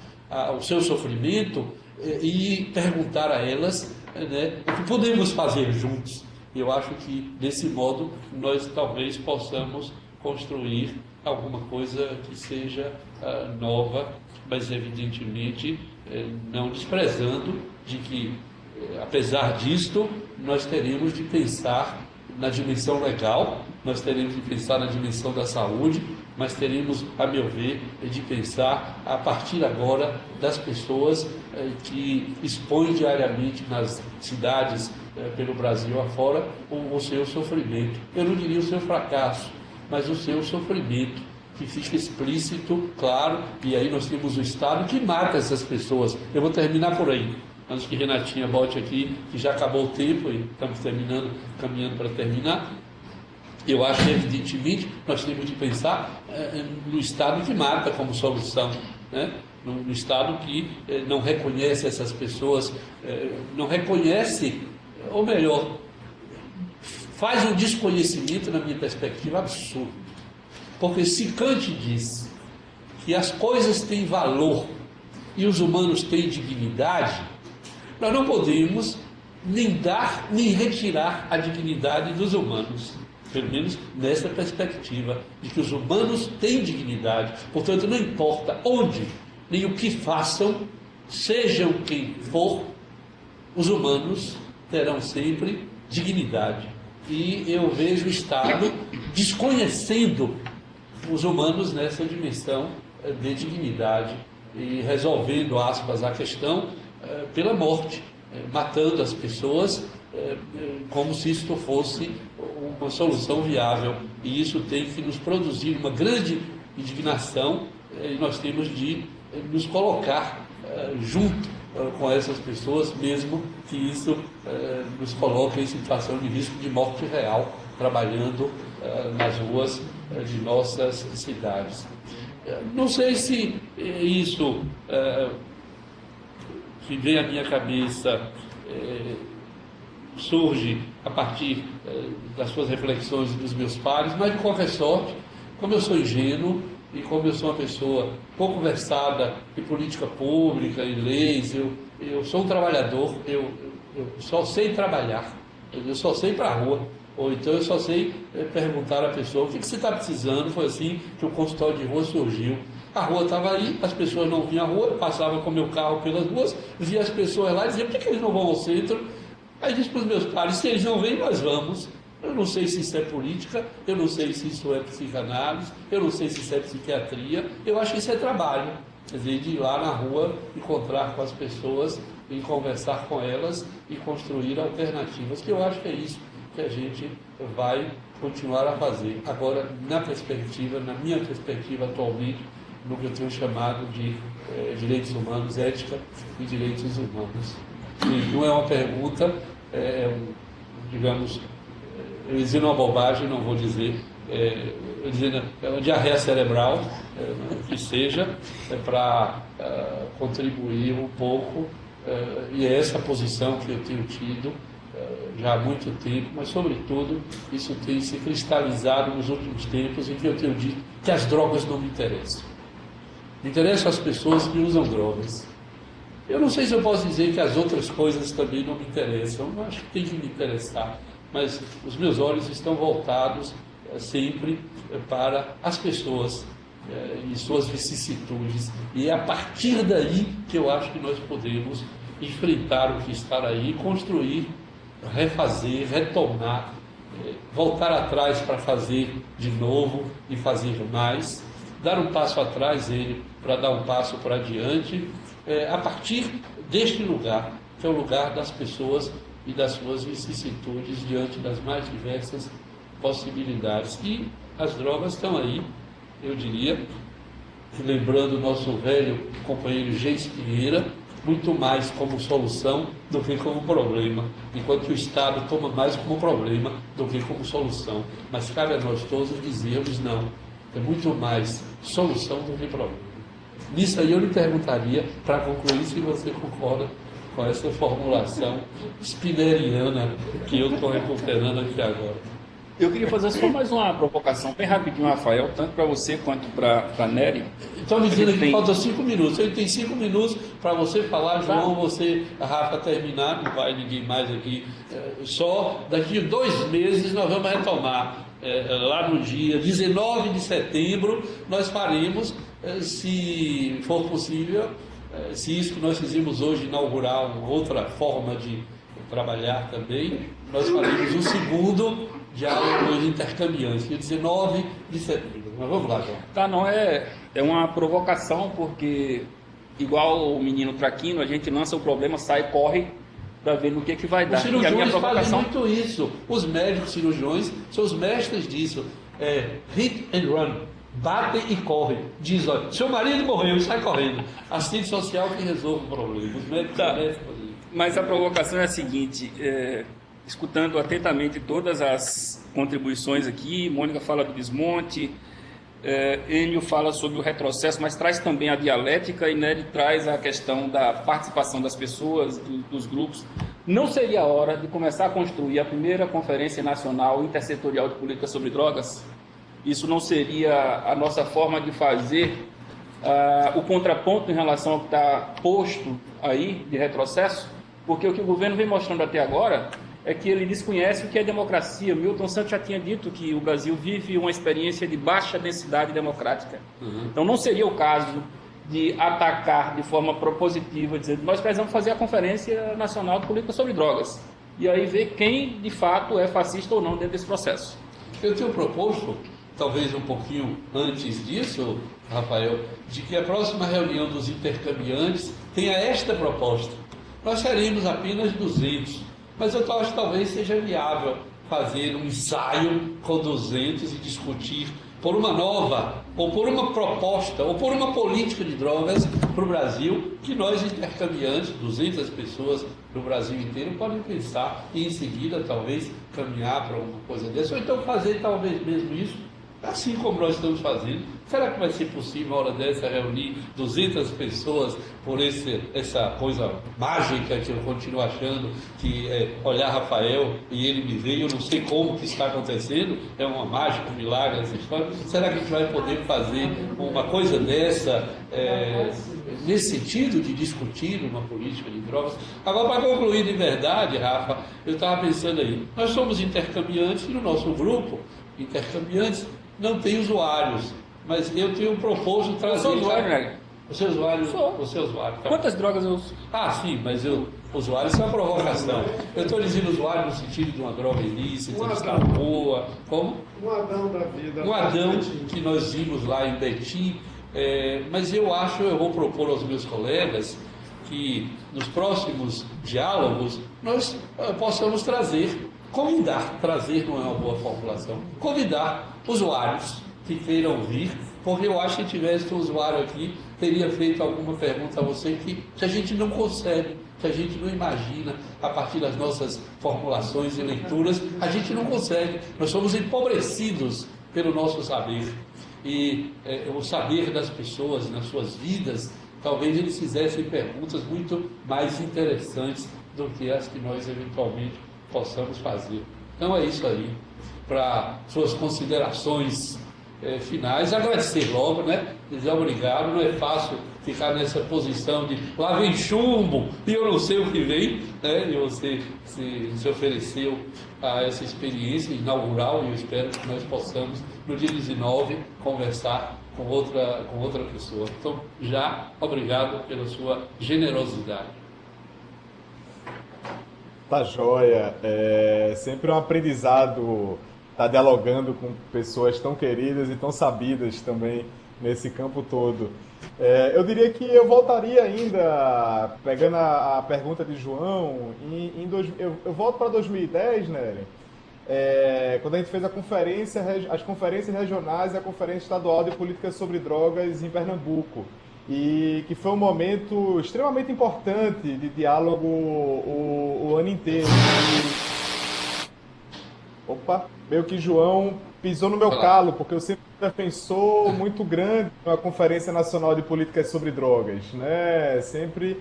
o seu sofrimento e perguntar a elas, o que podemos fazer juntos. Eu acho que desse modo nós talvez possamos construir alguma coisa que seja nova, mas evidentemente não desprezando de que, apesar disto, nós teremos de pensar na dimensão legal, nós teremos de pensar na dimensão da saúde, mas teremos, a meu ver, de pensar a partir agora das pessoas que expõem diariamente nas cidades pelo Brasil afora o seu sofrimento. Eu não diria o seu fracasso, mas o seu sofrimento, que fica explícito, claro, e aí nós temos o Estado que mata essas pessoas. Eu vou terminar por aí, antes que Renatinha volte aqui, que já acabou o tempo e estamos caminhando para terminar. Eu acho que, evidentemente, nós temos de pensar no Estado que mata como solução, né? No Estado que não reconhece essas pessoas, não reconhece, ou melhor, faz um desconhecimento, na minha perspectiva, absurdo. Porque se Kant diz que as coisas têm valor e os humanos têm dignidade, nós não podemos nem dar nem retirar a dignidade dos humanos. Pelo menos nessa perspectiva, de que os humanos têm dignidade. Portanto, não importa onde, nem o que façam, sejam quem for, os humanos terão sempre dignidade. E eu vejo o Estado desconhecendo os humanos nessa dimensão de dignidade e resolvendo, aspas, a questão pela morte, matando as pessoas como se isto fosse uma solução viável. E isso tem que nos produzir uma grande indignação e nós temos de nos colocar junto com essas pessoas, mesmo que isso nos coloque em situação de risco de morte real, trabalhando nas ruas de nossas cidades. Não sei se isso que vem à minha cabeça surge a partir das suas reflexões e dos meus pares, mas de qualquer sorte, como eu sou ingênuo e como eu sou uma pessoa pouco versada em política pública, em leis, eu sou um trabalhador, eu só sei trabalhar, eu só sei ir para a rua, ou então eu só sei perguntar à pessoa: o que você está precisando? Foi assim que o consultório de rua surgiu. A rua estava aí, as pessoas não vinham à rua, eu passava com meu carro pelas ruas, via as pessoas lá e dizia: por que eles não vão ao centro? Aí disse para os meus pais: se eles não vêm, nós vamos. Eu não sei se isso é política, eu não sei se isso é psicanálise, eu não sei se isso é psiquiatria, eu acho que isso é trabalho. Quer dizer, de ir lá na rua, encontrar com as pessoas, e conversar com elas e construir alternativas, que eu acho que é isso que a gente vai continuar a fazer. Agora, na minha perspectiva atualmente, no que eu tenho chamado de direitos humanos, ética e direitos humanos. E não é uma pergunta, digamos, eu dizendo uma bobagem, não vou dizer, eu dizendo, é uma diarreia cerebral, que seja, para contribuir um pouco, e é essa posição que eu tenho tido já há muito tempo, mas sobretudo isso tem se cristalizado nos últimos tempos, em que eu tenho dito que as drogas não me interessam. Me interessam as pessoas que usam drogas. Eu não sei se eu posso dizer que as outras coisas também não me interessam, eu acho que tem que me interessar, mas os meus olhos estão voltados sempre para as pessoas e suas vicissitudes, e é a partir daí que eu acho que nós podemos enfrentar o que está aí, construir, refazer, retomar, voltar atrás para fazer de novo e fazer mais, dar um passo atrás para dar um passo para adiante, a partir deste lugar, que é o lugar das pessoas e das suas vicissitudes diante das mais diversas possibilidades. E as drogas estão aí, eu diria, lembrando o nosso velho companheiro Geis Pinheira, muito mais como solução do que como problema, enquanto o Estado toma mais como problema do que como solução. Mas cabe a nós todos dizermos: não, é muito mais solução do que problema. Nisso aí eu lhe perguntaria, para concluir, se você concorda com essa formulação spineriana que eu estou recuperando aqui agora. Eu queria fazer só mais uma provocação bem rapidinho, Rafael, tanto para você quanto para a Nery. Estão me dizendo que faltam 5 minutos. Ele tem 5 minutos para você falar, João, você, Rafa, terminar, não vai ninguém mais aqui. Só daqui a 2 meses nós vamos retomar. Lá no dia 19 de setembro, nós faremos, se for possível, se isso que nós fizemos hoje inaugurar uma outra forma de trabalhar também, nós faremos o segundo diálogo intercambiante, dia 19 de setembro. Mas vamos lá, João. Tá, não é uma provocação, porque igual o menino traquino, a gente lança o problema, sai, corre para ver no que vai dar. Os cirurgiões fazem muito isso. Os médicos cirurgiões são os mestres disso. Hit and run. Batem e correm. Diz, olha, seu marido morreu e sai correndo. Assistente social que resolve o problema. Os médicos Mas a provocação é a seguinte, escutando atentamente todas as contribuições aqui, Mônica fala do desmonte, Enio fala sobre o retrocesso, mas traz também a dialética, e Nery traz a questão da participação das pessoas, dos grupos. Não seria a hora de começar a construir a primeira Conferência Nacional Intersetorial de Política sobre Drogas? Isso não seria a nossa forma de fazer o contraponto em relação ao que está posto aí de retrocesso? Porque o que o governo vem mostrando até agora é que ele desconhece o que é democracia. Milton Santos já tinha dito que o Brasil vive uma experiência de baixa densidade democrática. Então não seria o caso de atacar de forma propositiva, dizendo nós precisamos fazer a Conferência Nacional de Política sobre Drogas. E aí ver quem de fato é fascista ou não dentro desse processo. Eu tenho proposto, talvez um pouquinho antes disso, Rafael, de que a próxima reunião dos intercambiantes tenha esta proposta. Nós seremos apenas 200, mas eu acho que talvez seja viável fazer um ensaio com 200 e discutir por uma nova, ou por uma proposta, ou por uma política de drogas para o Brasil, que nós intercambiantes, 200 pessoas no Brasil inteiro, podem pensar e em seguida talvez caminhar para alguma coisa dessa, ou então fazer talvez mesmo isso, assim como nós estamos fazendo. Será que vai ser possível, a hora dessa, reunir 200 pessoas por essa coisa mágica que eu continuo achando, que é olhar Rafael e ele me ver, eu não sei como que está acontecendo, é uma mágica, um milagre essa história. Será que a gente vai poder fazer uma coisa dessa, nesse sentido de discutir uma política de drogas? Agora, para concluir de verdade, Rafa, eu estava pensando aí, nós somos intercambiantes e no nosso grupo, intercambiantes, não tem usuários, mas eu tenho proposto trazer... Eu sou usuário, né? Você é usuário? Você é usuário. Tá? Quantas drogas eu uso? Ah, sim, mas usuário isso é uma provocação. Eu estou dizendo usuário no sentido de uma droga ilícita, de estar boa. Como? Um Adão da vida. Um Adão que nós vimos lá em Betim. Mas eu vou propor aos meus colegas que nos próximos diálogos nós possamos trazer não é uma boa formulação, convidar usuários que queiram vir, porque eu acho que se tivesse um usuário aqui, teria feito alguma pergunta a você que a gente não consegue, que a gente não imagina, a partir das nossas formulações e leituras, a gente não consegue, nós somos empobrecidos pelo nosso saber, e o saber das pessoas nas suas vidas, talvez eles fizessem perguntas muito mais interessantes do que as que nós eventualmente possamos fazer. Então é isso aí, para suas considerações finais, agradecer logo, né? Dizer obrigado, não é fácil ficar nessa posição de lá vem chumbo e eu não sei o que vem, né? E você se ofereceu a essa experiência inaugural e eu espero que nós possamos, no dia 19, conversar com outra pessoa. Então, já obrigado pela sua generosidade. Tá joia. É sempre um aprendizado estar dialogando com pessoas tão queridas e tão sabidas também nesse campo todo. Eu diria que eu voltaria ainda, pegando a pergunta de João, eu volto para 2010, Nery, quando a gente fez as conferências regionais e a Conferência Estadual de Políticas sobre Drogas em Pernambuco. E que foi um momento extremamente importante de diálogo o ano inteiro. Meio que João pisou no meu calo, porque eu sempre fui defensor muito grande na Conferência Nacional de Políticas sobre Drogas, né? Sempre,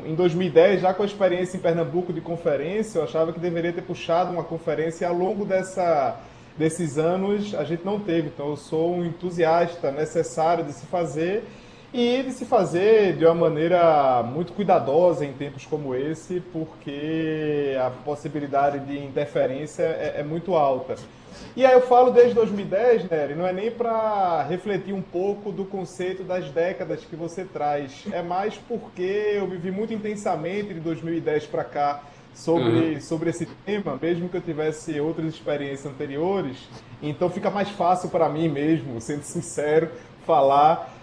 em 2010, já com a experiência em Pernambuco de conferência, eu achava que deveria ter puxado uma conferência, e ao longo desses anos a gente não teve. Então eu sou um entusiasta necessário de se fazer, e de se fazer de uma maneira muito cuidadosa em tempos como esse, porque a possibilidade de interferência é muito alta. E aí eu falo desde 2010, Nery, não é nem para refletir um pouco do conceito das décadas que você traz, é mais porque eu vivi muito intensamente de 2010 para cá, sobre esse tema, mesmo que eu tivesse outras experiências anteriores. Então fica mais fácil para mim mesmo, sendo sincero, falar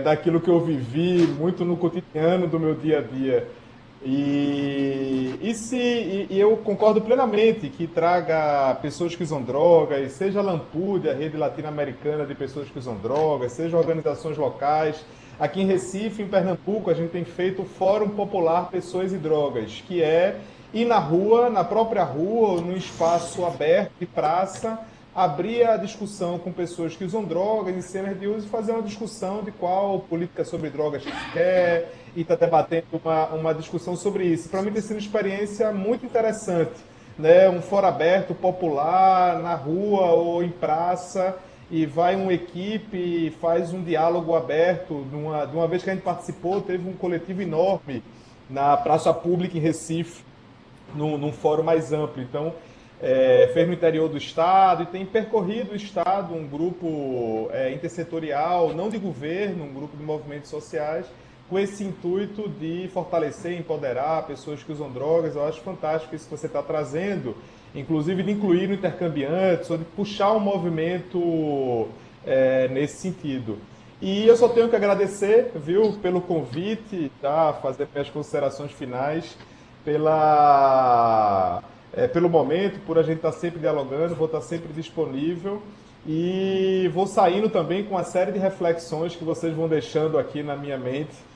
daquilo que eu vivi muito no cotidiano do meu dia a dia. E eu concordo plenamente que traga pessoas que usam drogas, seja a Lampude, a rede latino-americana de pessoas que usam drogas, seja organizações locais. Aqui em Recife, em Pernambuco, a gente tem feito o Fórum Popular Pessoas e Drogas, que é ir na rua, na própria rua, ou num espaço aberto de praça, abrir a discussão com pessoas que usam drogas, em cenas de uso, e fazer uma discussão de qual política sobre drogas que se quer, e está debatendo uma discussão sobre isso. Para mim tem sido uma experiência muito interessante, né? Um fórum aberto, popular, na rua ou em praça, e vai uma equipe e faz um diálogo aberto. De uma vez que a gente participou, teve um coletivo enorme na Praça Pública em Recife, num fórum mais amplo. Então, fez no interior do estado e tem percorrido o estado um grupo intersetorial, não de governo, um grupo de movimentos sociais, com esse intuito de fortalecer, empoderar pessoas que usam drogas. Eu acho fantástico isso que você está trazendo, inclusive de incluir no Intercambiantes, ou de puxar um movimento nesse sentido. E eu só tenho que agradecer, viu, pelo convite, tá? Fazer minhas considerações finais, pelo momento, por a gente estar sempre dialogando, vou estar sempre disponível e vou saindo também com uma série de reflexões que vocês vão deixando aqui na minha mente,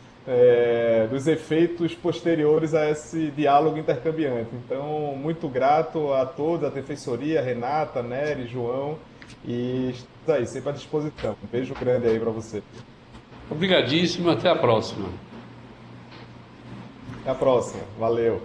dos efeitos posteriores a esse diálogo intercambiante. Então, muito grato a todos, a Defensoria, Renata, Nery, João, e estamos aí, sempre à disposição. Um beijo grande aí para você. Obrigadíssimo, até a próxima. Até a próxima, valeu.